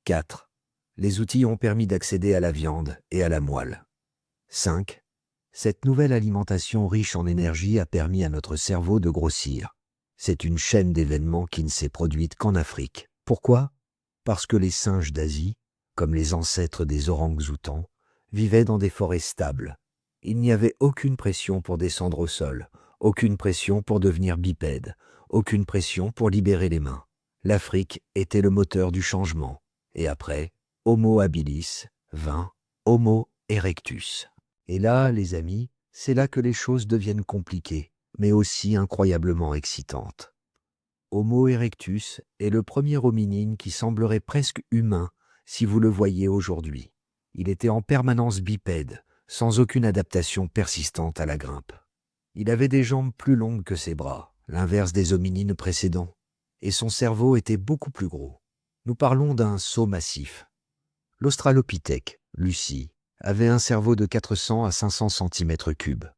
4. Les outils ont permis d'accéder à la viande et à la moelle. 5. Cette nouvelle alimentation riche en énergie a permis à notre cerveau de grossir. C'est une chaîne d'événements qui ne s'est produite qu'en Afrique. Pourquoi? Parce que les singes d'Asie, comme les ancêtres des orang-outans, vivaient dans des forêts stables. Il n'y avait aucune pression pour descendre au sol, aucune pression pour devenir bipède, aucune pression pour libérer les mains. L'Afrique était le moteur du changement. Et après, Homo habilis vint Homo erectus. Et là, les amis, c'est là que les choses deviennent compliquées, mais aussi incroyablement excitantes. Homo erectus est le premier hominine qui semblerait presque humain si vous le voyez aujourd'hui. Il était en permanence bipède, sans aucune adaptation persistante à la grimpe. Il avait des jambes plus longues que ses bras, l'inverse des hominines précédents, et son cerveau était beaucoup plus gros. Nous parlons d'un saut massif. L'Australopithèque, Lucie, avait un cerveau de 400 à 500 cm3.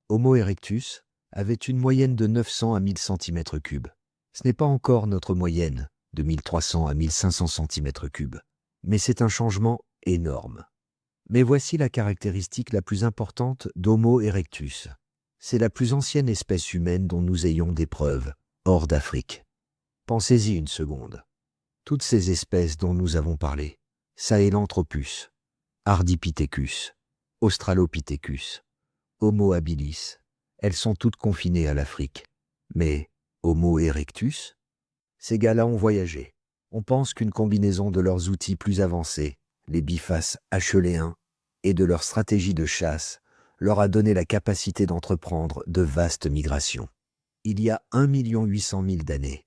Homo erectus avait une moyenne de 900 à 1000 cm3. Ce n'est pas encore notre moyenne, de 1300 à 1500 cm3, mais c'est un changement énorme. Mais voici la caractéristique la plus importante d'Homo erectus. C'est la plus ancienne espèce humaine dont nous ayons des preuves, hors d'Afrique. Pensez-y une seconde. Toutes ces espèces dont nous avons parlé, Sahelanthropus, Ardipithecus, Australopithecus, Homo habilis, elles sont toutes confinées à l'Afrique. Mais Homo erectus? Ces gars-là ont voyagé. On pense qu'une combinaison de leurs outils plus avancés, les bifaces acheléens, et de leur stratégie de chasse, leur a donné la capacité d'entreprendre de vastes migrations. Il y a 1 800 000 d'années,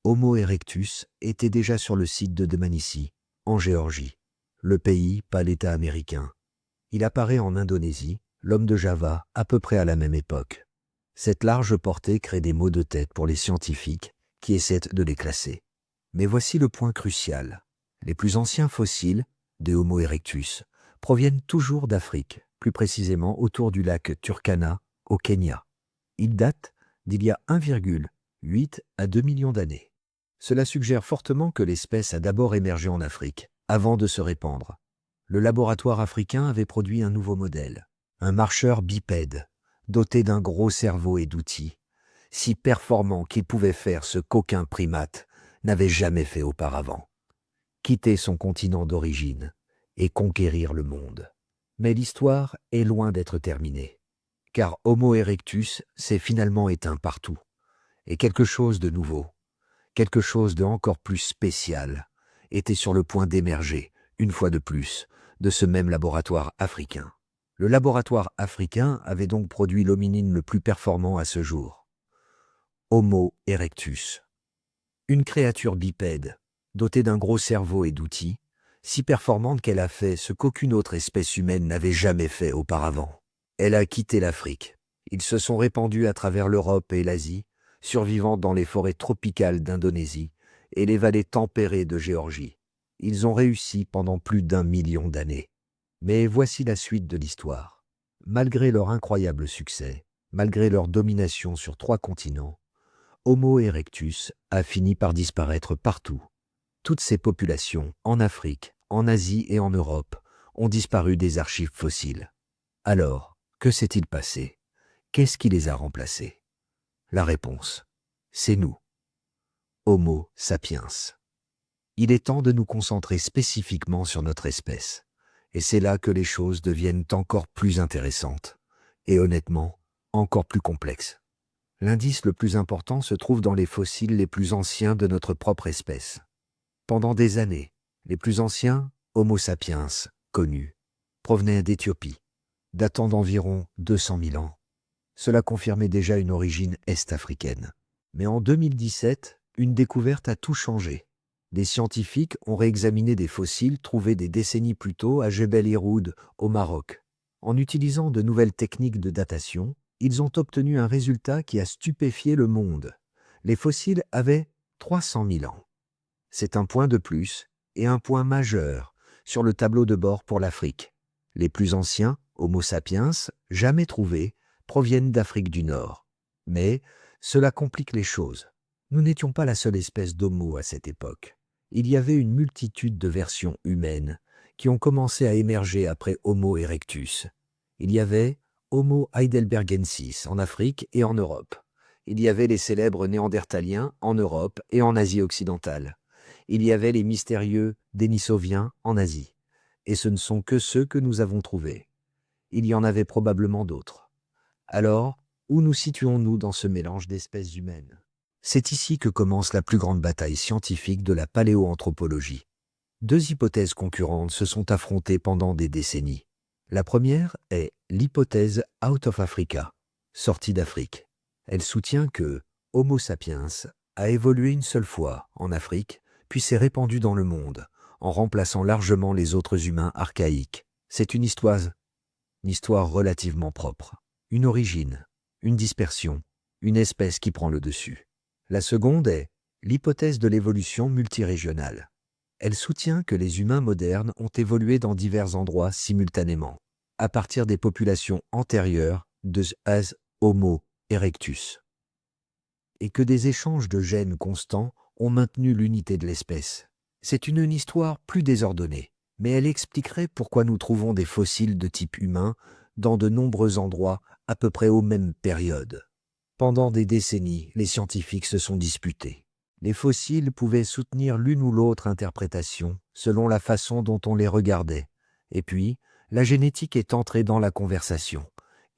Homo erectus était déjà sur le site de Dmanisi, en Géorgie, le pays, pas l'État américain. Il apparaît en Indonésie, l'homme de Java, à peu près à la même époque. Cette large portée crée des maux de tête pour les scientifiques qui essaient de les classer. Mais voici le point crucial. Les plus anciens fossiles, de Homo erectus, proviennent toujours d'Afrique, plus précisément autour du lac Turkana, au Kenya. Ils datent d'il y a 1,8 à 2 millions d'années. Cela suggère fortement que l'espèce a d'abord émergé en Afrique, avant de se répandre. Le laboratoire africain avait produit un nouveau modèle, un marcheur bipède, doté d'un gros cerveau et d'outils, si performant qu'il pouvait faire ce qu'aucun primate n'avait jamais fait auparavant. Quitter son continent d'origine et conquérir le monde. Mais l'histoire est loin d'être terminée, car Homo erectus s'est finalement éteint partout, et quelque chose de nouveau, quelque chose de encore plus spécial, était sur le point d'émerger, une fois de plus, de ce même laboratoire africain. Le laboratoire africain avait donc produit l'hominine le plus performant à ce jour. Homo erectus. Une créature bipède, dotée d'un gros cerveau et d'outils, si performante qu'elle a fait ce qu'aucune autre espèce humaine n'avait jamais fait auparavant. Elle a quitté l'Afrique. Ils se sont répandus à travers l'Europe et l'Asie, survivant dans les forêts tropicales d'Indonésie et les vallées tempérées de Géorgie. Ils ont réussi pendant plus d'1 million d'années. Mais voici la suite de l'histoire. Malgré leur incroyable succès, malgré leur domination sur 3 continents, Homo erectus a fini par disparaître partout. Toutes ces populations, en Afrique, en Asie et en Europe, ont disparu des archives fossiles. Alors, que s'est-il passé? Qu'est-ce qui les a remplacés? La réponse, c'est nous. Homo sapiens. Il est temps de nous concentrer spécifiquement sur notre espèce. Et c'est là que les choses deviennent encore plus intéressantes. Et honnêtement, encore plus complexes. L'indice le plus important se trouve dans les fossiles les plus anciens de notre propre espèce. Pendant des années, les plus anciens Homo sapiens connus provenaient d'Éthiopie, datant d'environ 200 000 ans. Cela confirmait déjà une origine est-africaine. Mais en 2017, une découverte a tout changé. Des scientifiques ont réexaminé des fossiles trouvés des décennies plus tôt à Jebel Irhoud, au Maroc. En utilisant de nouvelles techniques de datation, ils ont obtenu un résultat qui a stupéfié le monde. Les fossiles avaient 300 000 ans. C'est un point de plus, et un point majeur, sur le tableau de bord pour l'Afrique. Les plus anciens, Homo sapiens, jamais trouvés, proviennent d'Afrique du Nord. Mais cela complique les choses. Nous n'étions pas la seule espèce d'Homo à cette époque. Il y avait une multitude de versions humaines qui ont commencé à émerger après Homo erectus. Il y avait Homo heidelbergensis en Afrique et en Europe. Il y avait les célèbres néandertaliens en Europe et en Asie occidentale. Il y avait les mystérieux Denisoviens en Asie. Et ce ne sont que ceux que nous avons trouvés. Il y en avait probablement d'autres. Alors, où nous situons-nous dans ce mélange d'espèces humaines? C'est ici que commence la plus grande bataille scientifique de la paléoanthropologie. 2 hypothèses concurrentes se sont affrontées pendant des décennies. La première est l'hypothèse Out of Africa, sortie d'Afrique. Elle soutient que Homo sapiens a évolué une seule fois en Afrique, puis s'est répandu dans le monde, en remplaçant largement les autres humains archaïques. C'est une histoire relativement propre. Une origine, une dispersion, une espèce qui prend le dessus. La seconde est l'hypothèse de l'évolution multirégionale. Elle soutient que les humains modernes ont évolué dans divers endroits simultanément, à partir des populations antérieures de Homo erectus, et que des échanges de gènes constants ont maintenu l'unité de l'espèce. C'est une histoire plus désordonnée, mais elle expliquerait pourquoi nous trouvons des fossiles de type humain dans de nombreux endroits à peu près aux mêmes périodes. Pendant des décennies, les scientifiques se sont disputés. Les fossiles pouvaient soutenir l'une ou l'autre interprétation selon la façon dont on les regardait. Et puis, la génétique est entrée dans la conversation.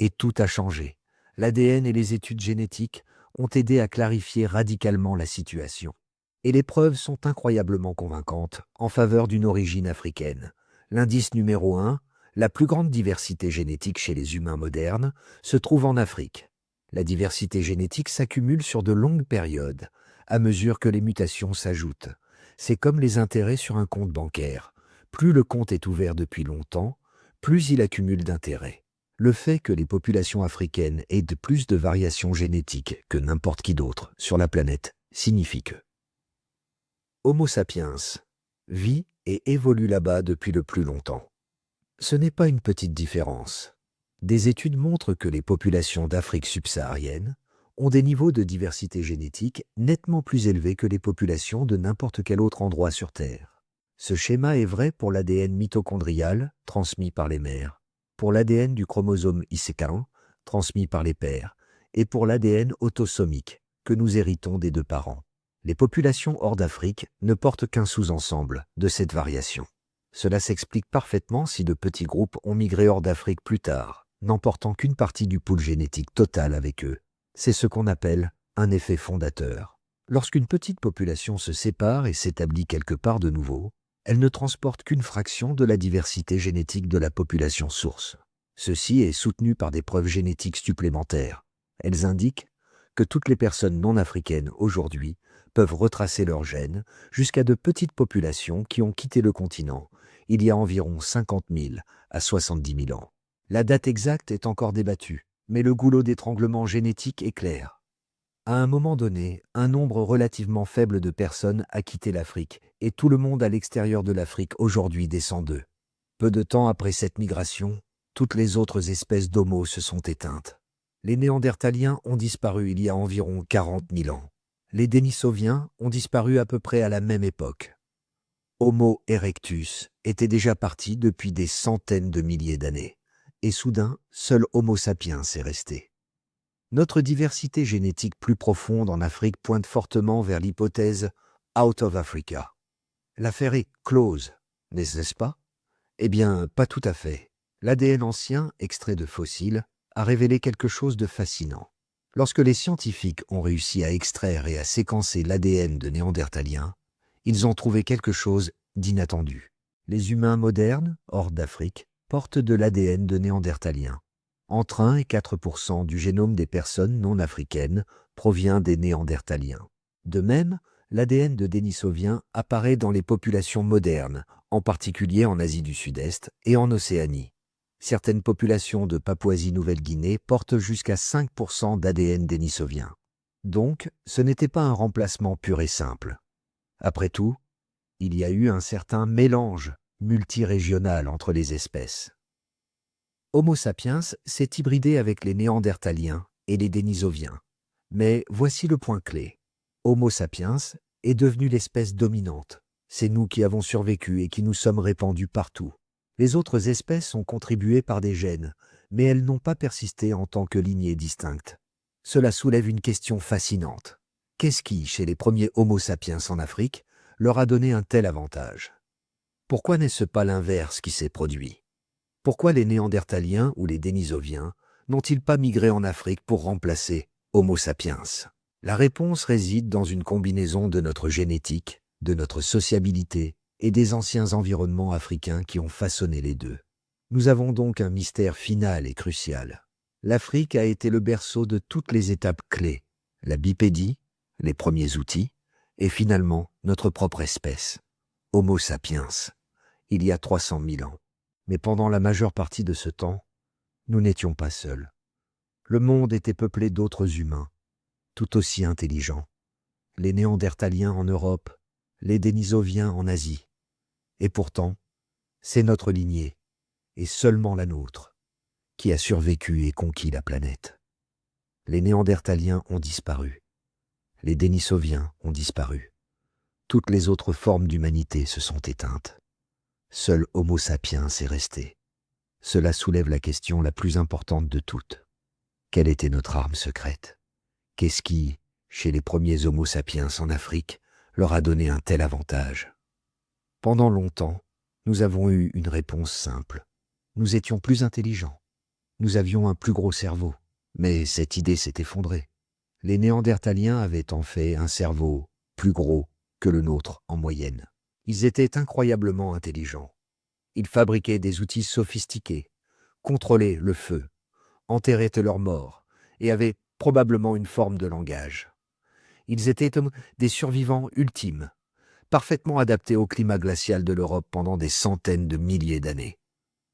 Et tout a changé. L'ADN et les études génétiques ont aidé à clarifier radicalement la situation. Et les preuves sont incroyablement convaincantes en faveur d'une origine africaine. L'indice numéro 1, La plus grande diversité génétique chez les humains modernes se trouve en Afrique. La diversité génétique s'accumule sur de longues périodes, à mesure que les mutations s'ajoutent. C'est comme les intérêts sur un compte bancaire. Plus le compte est ouvert depuis longtemps, plus il accumule d'intérêts. Le fait que les populations africaines aient de plus de variations génétiques que n'importe qui d'autre sur la planète signifie que Homo sapiens vit et évolue là-bas depuis le plus longtemps. Ce n'est pas une petite différence. Des études montrent que les populations d'Afrique subsaharienne ont des niveaux de diversité génétique nettement plus élevés que les populations de n'importe quel autre endroit sur Terre. Ce schéma est vrai pour l'ADN mitochondrial, transmis par les mères, pour l'ADN du chromosome IC40, transmis par les pères, et pour l'ADN autosomique, que nous héritons des deux parents. Les populations hors d'Afrique ne portent qu'un sous-ensemble de cette variation. Cela s'explique parfaitement si de petits groupes ont migré hors d'Afrique plus tard, n'emportant qu'une partie du pool génétique total avec eux. C'est ce qu'on appelle un effet fondateur. Lorsqu'une petite population se sépare et s'établit quelque part de nouveau, elle ne transporte qu'une fraction de la diversité génétique de la population source. Ceci est soutenu par des preuves génétiques supplémentaires. Elles indiquent que toutes les personnes non africaines aujourd'hui peuvent retracer leurs gènes jusqu'à de petites populations qui ont quitté le continent il y a environ 50 000 à 70 000 ans. La date exacte est encore débattue, mais le goulot d'étranglement génétique est clair. À un moment donné, un nombre relativement faible de personnes a quitté l'Afrique, et tout le monde à l'extérieur de l'Afrique aujourd'hui descend d'eux. Peu de temps après cette migration, toutes les autres espèces d'Homo se sont éteintes. Les Néandertaliens ont disparu il y a environ 40 000 ans. Les Denisoviens ont disparu à peu près à la même époque. Homo erectus était déjà parti depuis des centaines de milliers d'années, et soudain, seul Homo sapiens est resté. Notre diversité génétique plus profonde en Afrique pointe fortement vers l'hypothèse « out of Africa ». L'affaire est close, n'est-ce pas? Eh bien, pas tout à fait. L'ADN ancien, extrait de fossiles, a révélé quelque chose de fascinant. Lorsque les scientifiques ont réussi à extraire et à séquencer l'ADN de Néandertaliens, ils ont trouvé quelque chose d'inattendu. Les humains modernes, hors d'Afrique, portent de l'ADN de Néandertaliens. Entre 1 et 4% du génome des personnes non africaines provient des Néandertaliens. De même, l'ADN de Denisoviens apparaît dans les populations modernes, en particulier en Asie du Sud-Est et en Océanie. Certaines populations de Papouasie-Nouvelle-Guinée portent jusqu'à 5% d'ADN dénisovien. Donc, ce n'était pas un remplacement pur et simple. Après tout, il y a eu un certain mélange multirégional entre les espèces. Homo sapiens s'est hybridé avec les Néandertaliens et les Denisoviens. Mais voici le point clé. Homo sapiens est devenu l'espèce dominante. C'est nous qui avons survécu et qui nous sommes répandus partout. Les autres espèces ont contribué par des gènes, mais elles n'ont pas persisté en tant que lignée distincte. Cela soulève une question fascinante. Qu'est-ce qui, chez les premiers Homo sapiens en Afrique, leur a donné un tel avantage? Pourquoi n'est-ce pas l'inverse qui s'est produit? Pourquoi les Néandertaliens ou les Denisoviens n'ont-ils pas migré en Afrique pour remplacer Homo sapiens? La réponse réside dans une combinaison de notre génétique, de notre sociabilité et des anciens environnements africains qui ont façonné les deux. Nous avons donc un mystère final et crucial. L'Afrique a été le berceau de toutes les étapes clés, la bipédie, les premiers outils, et finalement notre propre espèce, Homo sapiens, il y a 300 000 ans. Mais pendant la majeure partie de ce temps, nous n'étions pas seuls. Le monde était peuplé d'autres humains, tout aussi intelligents. Les Néandertaliens en Europe, les Denisoviens en Asie. Et pourtant, c'est notre lignée, et seulement la nôtre, qui a survécu et conquis la planète. Les Néandertaliens ont disparu. Les Denisoviens ont disparu. Toutes les autres formes d'humanité se sont éteintes. Seul Homo sapiens est resté. Cela soulève la question la plus importante de toutes. Quelle était notre arme secrète? Qu'est-ce qui, chez les premiers Homo sapiens en Afrique, leur a donné un tel avantage? Pendant longtemps, nous avons eu une réponse simple. Nous étions plus intelligents. Nous avions un plus gros cerveau. Mais cette idée s'est effondrée. Les Néandertaliens avaient en fait un cerveau plus gros que le nôtre en moyenne. Ils étaient incroyablement intelligents. Ils fabriquaient des outils sophistiqués, contrôlaient le feu, enterraient leurs morts et avaient probablement une forme de langage. Ils étaient des survivants ultimes, parfaitement adaptés au climat glacial de l'Europe pendant des centaines de milliers d'années.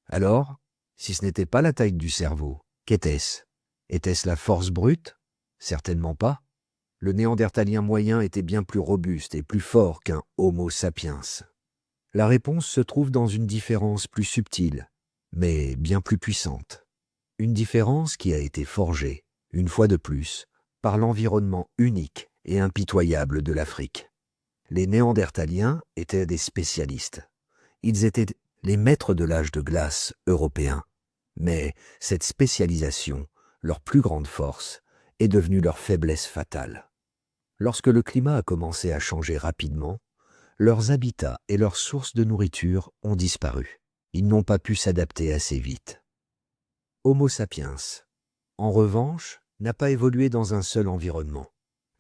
Alors, si ce n'était pas la taille du cerveau, qu'était-ce? Était-ce la force brute? Certainement pas. Le néandertalien moyen était bien plus robuste et plus fort qu'un Homo sapiens. La réponse se trouve dans une différence plus subtile, mais bien plus puissante. Une différence qui a été forgée, une fois de plus, par l'environnement unique et impitoyable de l'Afrique. Les Néandertaliens étaient des spécialistes. Ils étaient les maîtres de l'âge de glace européen. Mais cette spécialisation, leur plus grande force, est devenue leur faiblesse fatale. Lorsque le climat a commencé à changer rapidement, leurs habitats et leurs sources de nourriture ont disparu. Ils n'ont pas pu s'adapter assez vite. Homo sapiens, en revanche, n'a pas évolué dans un seul environnement.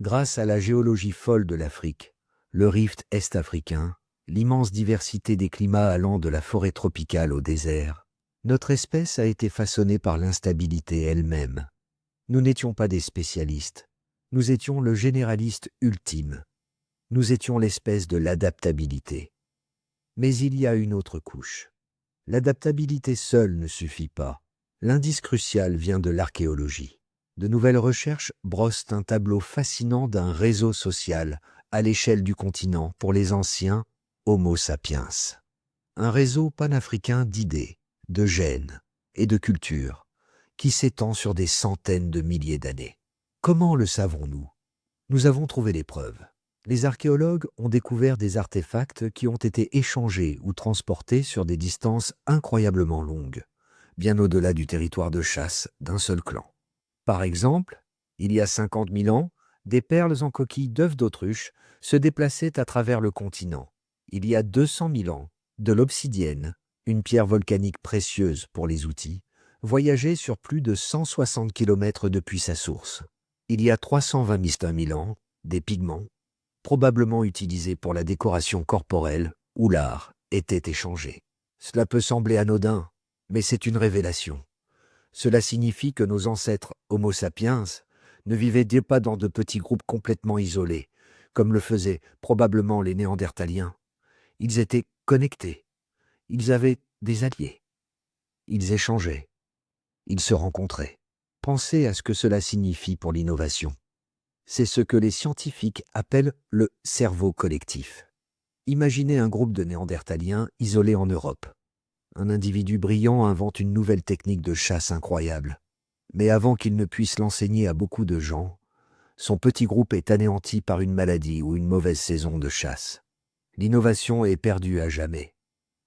Grâce à la géologie folle de l'Afrique, le rift est-africain, l'immense diversité des climats allant de la forêt tropicale au désert, notre espèce a été façonnée par l'instabilité elle-même. Nous n'étions pas des spécialistes, nous étions le généraliste ultime. Nous étions l'espèce de l'adaptabilité. Mais il y a une autre couche. L'adaptabilité seule ne suffit pas. L'indice crucial vient de l'archéologie. De nouvelles recherches brossent un tableau fascinant d'un réseau social à l'échelle du continent pour les anciens Homo sapiens. Un réseau panafricain d'idées, de gènes et de cultures qui s'étend sur des centaines de milliers d'années. Comment le savons-nous? Nous avons trouvé les preuves. Les archéologues ont découvert des artefacts qui ont été échangés ou transportés sur des distances incroyablement longues, bien au-delà du territoire de chasse d'un seul clan. Par exemple, il y a 50 000 ans, des perles en coquilles d'œufs d'autruche se déplaçaient à travers le continent. Il y a 200 000 ans, de l'obsidienne, une pierre volcanique précieuse pour les outils, voyageait sur plus de 160 km depuis sa source. Il y a 320 000 ans, des pigments, probablement utilisés pour la décoration corporelle ou l'art, étaient échangés. Cela peut sembler anodin, mais c'est une révélation. Cela signifie que nos ancêtres Homo sapiens ne vivaient pas dans de petits groupes complètement isolés, comme le faisaient probablement les Néandertaliens. Ils étaient connectés, ils avaient des alliés, ils échangeaient, ils se rencontraient. Pensez à ce que cela signifie pour l'innovation. C'est ce que les scientifiques appellent le cerveau collectif. Imaginez un groupe de Néandertaliens isolés en Europe. Un individu brillant invente une nouvelle technique de chasse incroyable. Mais avant qu'il ne puisse l'enseigner à beaucoup de gens, son petit groupe est anéanti par une maladie ou une mauvaise saison de chasse. L'innovation est perdue à jamais.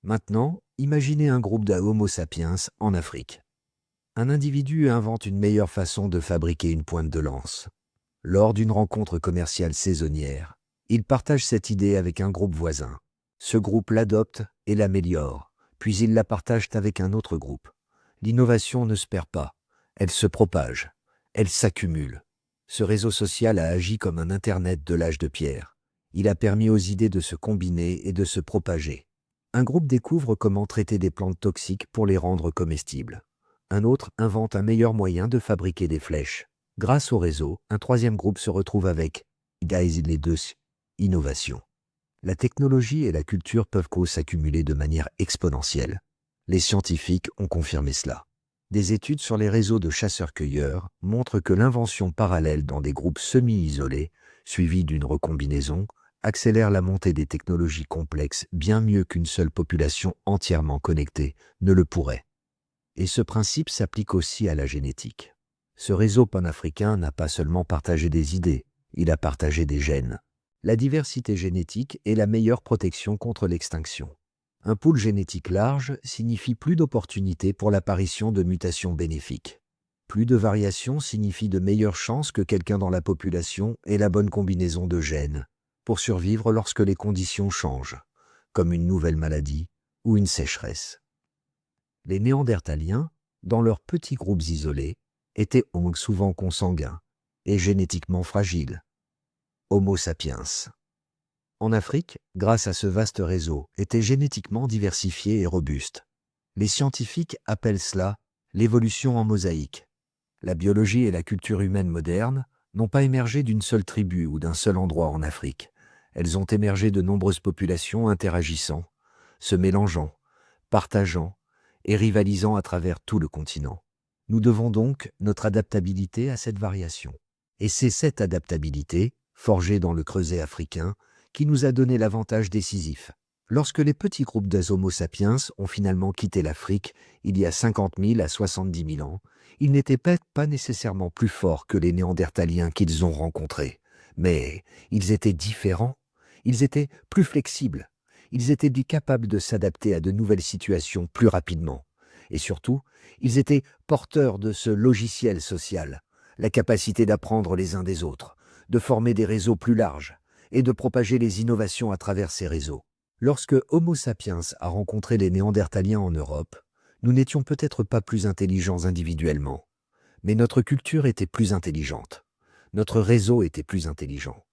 Maintenant, imaginez un groupe d'Homo sapiens en Afrique. Un individu invente une meilleure façon de fabriquer une pointe de lance. Lors d'une rencontre commerciale saisonnière, il partage cette idée avec un groupe voisin. Ce groupe l'adopte et l'améliore, puis il la partage avec un autre groupe. L'innovation ne se perd pas, elle se propage, elle s'accumule. Ce réseau social a agi comme un Internet de l'âge de pierre. Il a permis aux idées de se combiner et de se propager. Un groupe découvre comment traiter des plantes toxiques pour les rendre comestibles. Un autre invente un meilleur moyen de fabriquer des flèches. Grâce au réseau, un troisième groupe se retrouve avec les deux innovations. La technologie et la culture peuvent s'accumuler de manière exponentielle. Les scientifiques ont confirmé cela. Des études sur les réseaux de chasseurs-cueilleurs montrent que l'invention parallèle dans des groupes semi-isolés, suivis d'une recombinaison, accélère la montée des technologies complexes bien mieux qu'une seule population entièrement connectée ne le pourrait. Et ce principe s'applique aussi à la génétique. Ce réseau panafricain n'a pas seulement partagé des idées, il a partagé des gènes. La diversité génétique est la meilleure protection contre l'extinction. Un pool génétique large signifie plus d'opportunités pour l'apparition de mutations bénéfiques. Plus de variations signifie de meilleures chances que quelqu'un dans la population ait la bonne combinaison de gènes pour survivre lorsque les conditions changent, comme une nouvelle maladie ou une sécheresse. Les Néandertaliens, dans leurs petits groupes isolés, étaient souvent consanguins et génétiquement fragiles. Homo sapiens. en Afrique, grâce à ce vaste réseau, étaient génétiquement diversifiés et robustes. Les scientifiques appellent cela l'évolution en mosaïque. La biologie et la culture humaine moderne n'ont pas émergé d'une seule tribu ou d'un seul endroit en Afrique. Elles ont émergé de nombreuses populations interagissant, se mélangeant, partageant et rivalisant à travers tout le continent. Nous devons donc notre adaptabilité à cette variation. Et c'est cette adaptabilité, forgée dans le creuset africain, qui nous a donné l'avantage décisif. Lorsque les petits groupes des Homo sapiens ont finalement quitté l'Afrique il y a 50 000 à 70 000 ans, ils n'étaient pas nécessairement plus forts que les Néandertaliens qu'ils ont rencontrés. Mais ils étaient différents, ils étaient plus flexibles, ils étaient capables de s'adapter à de nouvelles situations plus rapidement. Et surtout, ils étaient porteurs de ce logiciel social, la capacité d'apprendre les uns des autres, de former des réseaux plus larges et de propager les innovations à travers ces réseaux. Lorsque Homo sapiens a rencontré les Néandertaliens en Europe, nous n'étions peut-être pas plus intelligents individuellement, mais notre culture était plus intelligente. Notre réseau était plus intelligent.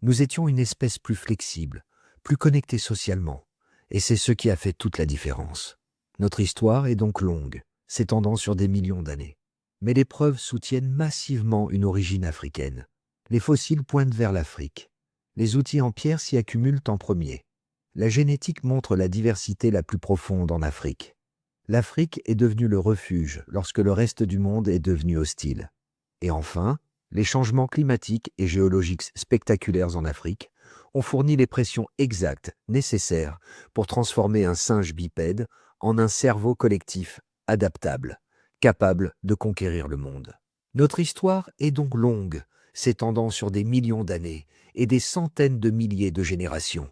Nous étions une espèce plus flexible, plus connectée socialement, et c'est ce qui a fait toute la différence. Notre histoire est donc longue, s'étendant sur des millions d'années. Mais les preuves soutiennent massivement une origine africaine. Les fossiles pointent vers l'Afrique. Les outils en pierre s'y accumulent en premier. La génétique montre la diversité la plus profonde en Afrique. L'Afrique est devenue le refuge lorsque le reste du monde est devenu hostile. Et enfin, les changements climatiques et géologiques spectaculaires en Afrique ont fourni les pressions exactes nécessaires pour transformer un singe bipède en un cerveau collectif adaptable, capable de conquérir le monde. Notre histoire est donc longue, s'étendant sur des millions d'années et des centaines de milliers de générations.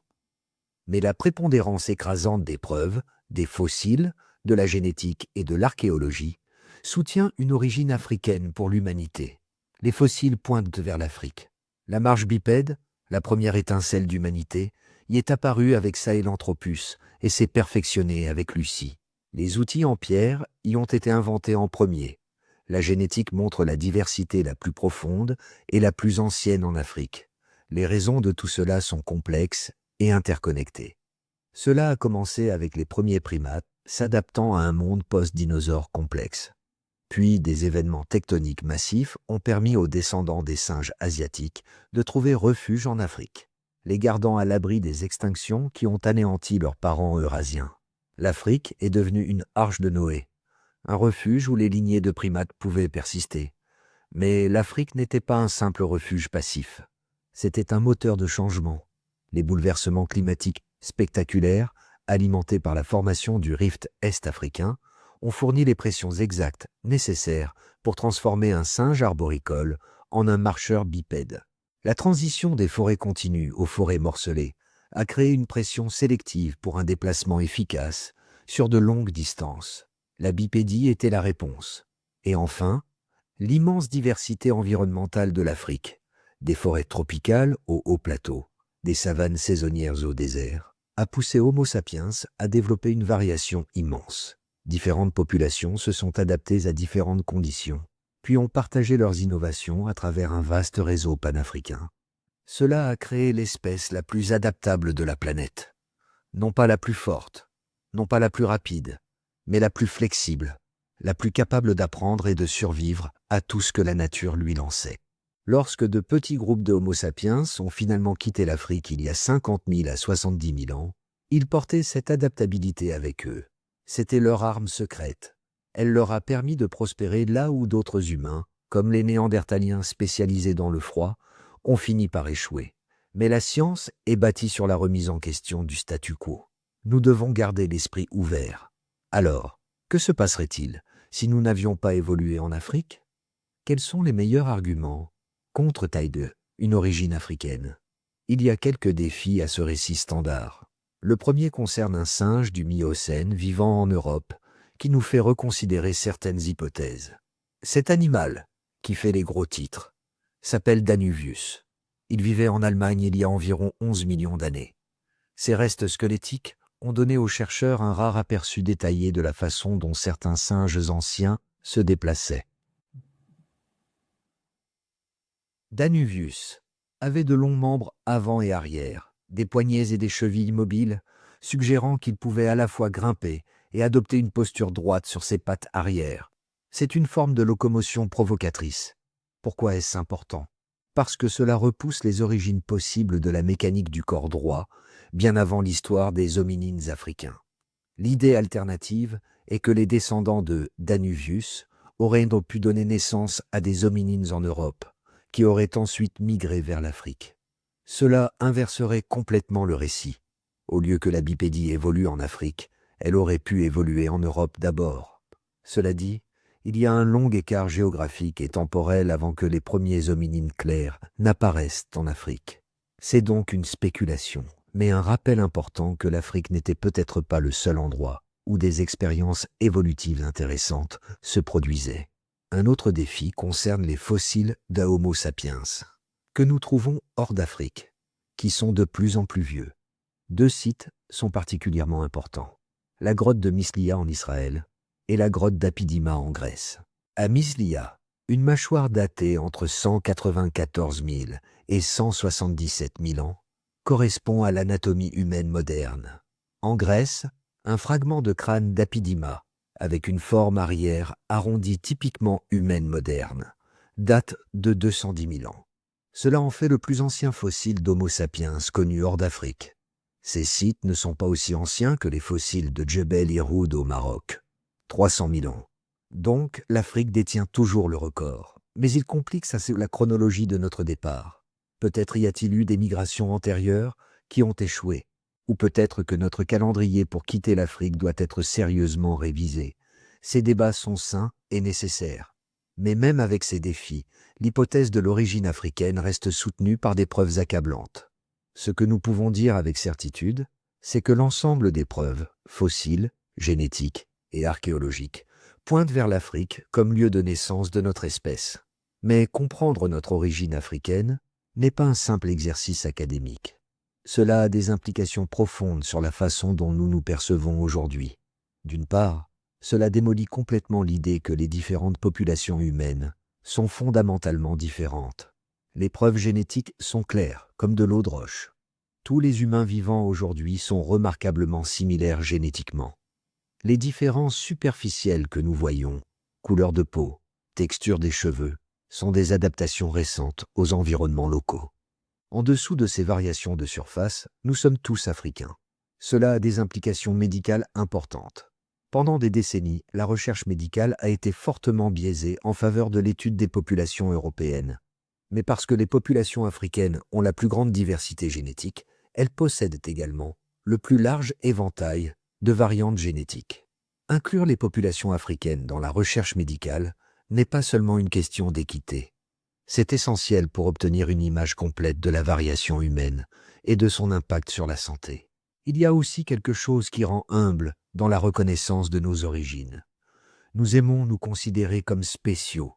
Mais la prépondérance écrasante des preuves, des fossiles, de la génétique et de l'archéologie soutient une origine africaine pour l'humanité. Les fossiles pointent vers l'Afrique. La marche bipède, la première étincelle d'humanité, y est apparue avec Sahelanthropus et s'est perfectionnée avec Lucie. Les outils en pierre y ont été inventés en premier. La génétique montre la diversité la plus profonde et la plus ancienne en Afrique. Les raisons de tout cela sont complexes et interconnectées. Cela a commencé avec les premiers primates s'adaptant à un monde post-dinosaure complexe. Puis des événements tectoniques massifs ont permis aux descendants des singes asiatiques de trouver refuge en Afrique, les gardant à l'abri des extinctions qui ont anéanti leurs parents eurasiens. L'Afrique est devenue une arche de Noé, un refuge où les lignées de primates pouvaient persister. Mais l'Afrique n'était pas un simple refuge passif. C'était un moteur de changement. Les bouleversements climatiques spectaculaires, alimentés par la formation du rift est-africain, ont fourni les pressions exactes nécessaires pour transformer un singe arboricole en un marcheur bipède. La transition des forêts continues aux forêts morcelées a créé une pression sélective pour un déplacement efficace sur de longues distances. La bipédie était la réponse. Et enfin, l'immense diversité environnementale de l'Afrique, des forêts tropicales aux hauts plateaux, des savanes saisonnières au désert, a poussé Homo sapiens à développer une variation immense. Différentes populations se sont adaptées à différentes conditions, puis ont partagé leurs innovations à travers un vaste réseau panafricain. Cela a créé l'espèce la plus adaptable de la planète. Non pas la plus forte, non pas la plus rapide, mais la plus flexible, la plus capable d'apprendre et de survivre à tout ce que la nature lui lançait. Lorsque de petits groupes de Homo sapiens ont finalement quitté l'Afrique il y a 50 000 à 70 000 ans, ils portaient cette adaptabilité avec eux. C'était leur arme secrète. Elle leur a permis de prospérer là où d'autres humains, comme les Néandertaliens spécialisés dans le froid, ont fini par échouer. Mais la science est bâtie sur la remise en question du statu quo. Nous devons garder l'esprit ouvert. Alors, que se passerait-il si nous n'avions pas évolué en Afrique? Quels sont les meilleurs arguments contre taille 2, une origine africaine? Il y a quelques défis à ce récit standard. Le premier concerne un singe du Miocène vivant en Europe qui nous fait reconsidérer certaines hypothèses. Cet animal, qui fait les gros titres, s'appelle Danuvius. Il vivait en Allemagne il y a environ 11 millions d'années. Ses restes squelettiques ont donné aux chercheurs un rare aperçu détaillé de la façon dont certains singes anciens se déplaçaient. Danuvius avait de longs membres avant et arrière, des poignets et des chevilles mobiles, suggérant qu'il pouvait à la fois grimper et adopter une posture droite sur ses pattes arrière. C'est une forme de locomotion provocatrice. Pourquoi est-ce important? Parce que cela repousse les origines possibles de la mécanique du corps droit, bien avant l'histoire des hominines africains. L'idée alternative est que les descendants de Danuvius auraient donc pu donner naissance à des hominines en Europe, qui auraient ensuite migré vers l'Afrique. Cela inverserait complètement le récit. Au lieu que la bipédie évolue en Afrique, elle aurait pu évoluer en Europe d'abord. Cela dit, il y a un long écart géographique et temporel avant que les premiers hominines clairs n'apparaissent en Afrique. C'est donc une spéculation, mais un rappel important que l'Afrique n'était peut-être pas le seul endroit où des expériences évolutives intéressantes se produisaient. Un autre défi concerne les fossiles d'Homo sapiens, que nous trouvons hors d'Afrique, qui sont de plus en plus vieux. 2 sites sont particulièrement importants. La grotte de Mislia en Israël et la grotte d'Apidima en Grèce. À Mislia, une mâchoire datée entre 194 000 et 177 000 ans correspond à l'anatomie humaine moderne. En Grèce, un fragment de crâne d'Apidima, avec une forme arrière arrondie typiquement humaine moderne, date de 210 000 ans. Cela en fait le plus ancien fossile d'Homo sapiens connu hors d'Afrique. Ces sites ne sont pas aussi anciens que les fossiles de Djebel Irhoud au Maroc, 300 000 ans. Donc, l'Afrique détient toujours le record. Mais il complique la chronologie de notre départ. Peut-être y a-t-il eu des migrations antérieures qui ont échoué. Ou peut-être que notre calendrier pour quitter l'Afrique doit être sérieusement révisé. Ces débats sont sains et nécessaires. Mais même avec ces défis, l'hypothèse de l'origine africaine reste soutenue par des preuves accablantes. Ce que nous pouvons dire avec certitude, c'est que l'ensemble des preuves, fossiles, génétiques et archéologiques, pointent vers l'Afrique comme lieu de naissance de notre espèce. Mais comprendre notre origine africaine n'est pas un simple exercice académique. Cela a des implications profondes sur la façon dont nous nous percevons aujourd'hui. D'une part, cela démolit complètement l'idée que les différentes populations humaines sont fondamentalement différentes. Les preuves génétiques sont claires, comme de l'eau de roche. Tous les humains vivants aujourd'hui sont remarquablement similaires génétiquement. Les différences superficielles que nous voyons, couleur de peau, texture des cheveux, sont des adaptations récentes aux environnements locaux. En dessous de ces variations de surface, nous sommes tous africains. Cela a des implications médicales importantes. Pendant des décennies, la recherche médicale a été fortement biaisée en faveur de l'étude des populations européennes. Mais parce que les populations africaines ont la plus grande diversité génétique, elles possèdent également le plus large éventail de variantes génétiques. Inclure les populations africaines dans la recherche médicale n'est pas seulement une question d'équité. C'est essentiel pour obtenir une image complète de la variation humaine et de son impact sur la santé. Il y a aussi quelque chose qui rend humble dans la reconnaissance de nos origines. Nous aimons nous considérer comme spéciaux,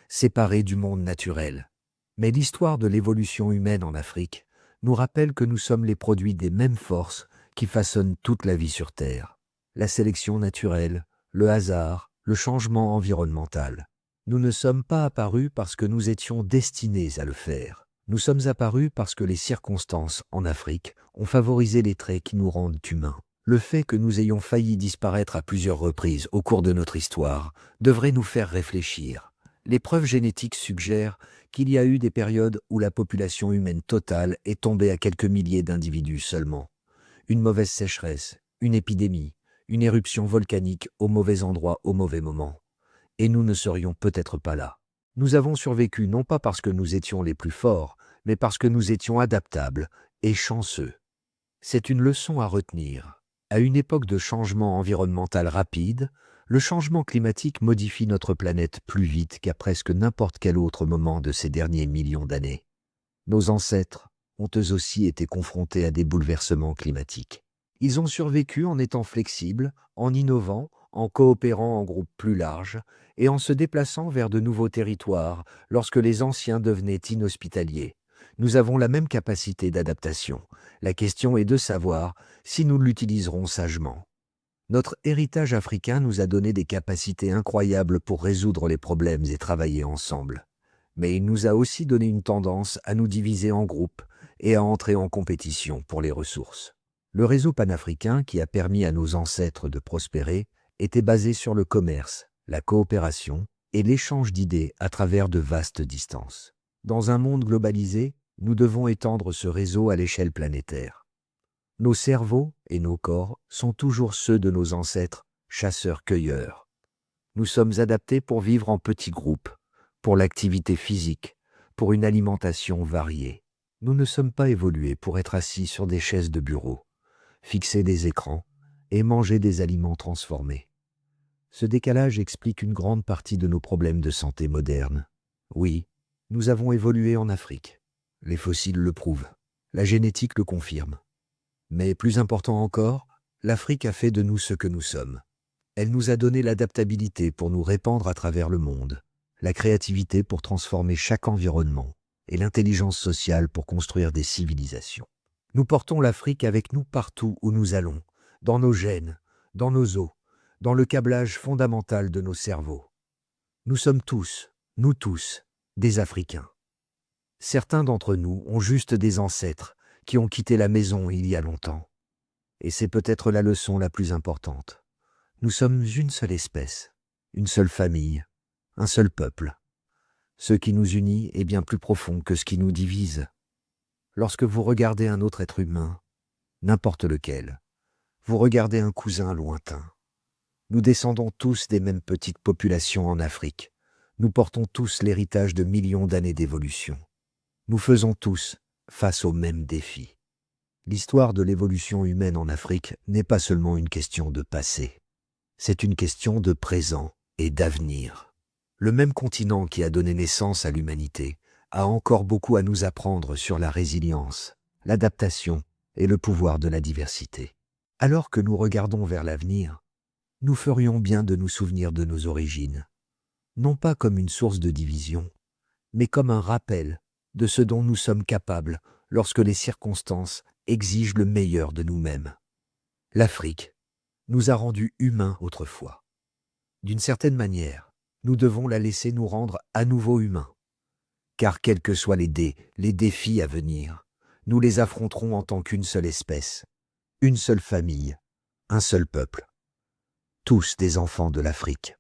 séparés du monde naturel. Mais l'histoire de l'évolution humaine en Afrique nous rappelle que nous sommes les produits des mêmes forces qui façonnent toute la vie sur Terre. La sélection naturelle, le hasard, le changement environnemental. Nous ne sommes pas apparus parce que nous étions destinés à le faire. Nous sommes apparus parce que les circonstances en Afrique ont favorisé les traits qui nous rendent humains. Le fait que nous ayons failli disparaître à plusieurs reprises au cours de notre histoire devrait nous faire réfléchir. Les preuves génétiques suggèrent qu'il y a eu des périodes où la population humaine totale est tombée à quelques milliers d'individus seulement. Une mauvaise sécheresse, une épidémie, une éruption volcanique au mauvais endroit au mauvais moment. Et nous ne serions peut-être pas là. Nous avons survécu non pas parce que nous étions les plus forts, mais parce que nous étions adaptables et chanceux. C'est une leçon à retenir. À une époque de changement environnemental rapide, le changement climatique modifie notre planète plus vite qu'à presque n'importe quel autre moment de ces derniers millions d'années. Nos ancêtres ont eux aussi été confrontés à des bouleversements climatiques. Ils ont survécu en étant flexibles, en innovant, en coopérant en groupes plus larges et en se déplaçant vers de nouveaux territoires lorsque les anciens devenaient inhospitaliers. Nous avons la même capacité d'adaptation. La question est de savoir si nous l'utiliserons sagement. Notre héritage africain nous a donné des capacités incroyables pour résoudre les problèmes et travailler ensemble. Mais il nous a aussi donné une tendance à nous diviser en groupes, et à entrer en compétition pour les ressources. Le réseau panafricain qui a permis à nos ancêtres de prospérer était basé sur le commerce, la coopération et l'échange d'idées à travers de vastes distances. Dans un monde globalisé, nous devons étendre ce réseau à l'échelle planétaire. Nos cerveaux et nos corps sont toujours ceux de nos ancêtres, chasseurs-cueilleurs. Nous sommes adaptés pour vivre en petits groupes, pour l'activité physique, pour une alimentation variée. Nous ne sommes pas évolués pour être assis sur des chaises de bureau, fixer des écrans et manger des aliments transformés. Ce décalage explique une grande partie de nos problèmes de santé modernes. Oui, nous avons évolué en Afrique. Les fossiles le prouvent. La génétique le confirme. Mais plus important encore, l'Afrique a fait de nous ce que nous sommes. Elle nous a donné l'adaptabilité pour nous répandre à travers le monde, la créativité pour transformer chaque environnement et l'intelligence sociale pour construire des civilisations. Nous portons l'Afrique avec nous partout où nous allons, dans nos gènes, dans nos os, dans le câblage fondamental de nos cerveaux. Nous sommes tous, nous tous, des Africains. Certains d'entre nous ont juste des ancêtres qui ont quitté la maison il y a longtemps. Et c'est peut-être la leçon la plus importante. Nous sommes une seule espèce, une seule famille, un seul peuple. Ce qui nous unit est bien plus profond que ce qui nous divise. Lorsque vous regardez un autre être humain, n'importe lequel, vous regardez un cousin lointain. Nous descendons tous des mêmes petites populations en Afrique. Nous portons tous l'héritage de millions d'années d'évolution. Nous faisons tous face aux mêmes défis. L'histoire de l'évolution humaine en Afrique n'est pas seulement une question de passé. C'est une question de présent et d'avenir. Le même continent qui a donné naissance à l'humanité a encore beaucoup à nous apprendre sur la résilience, l'adaptation et le pouvoir de la diversité. Alors que nous regardons vers l'avenir, nous ferions bien de nous souvenir de nos origines, non pas comme une source de division, mais comme un rappel de ce dont nous sommes capables lorsque les circonstances exigent le meilleur de nous-mêmes. L'Afrique nous a rendus humains autrefois. D'une certaine manière, nous devons la laisser nous rendre à nouveau humains. Car quels que soient les défis à venir, nous les affronterons en tant qu'une seule espèce, une seule famille, un seul peuple. Tous des enfants de l'Afrique.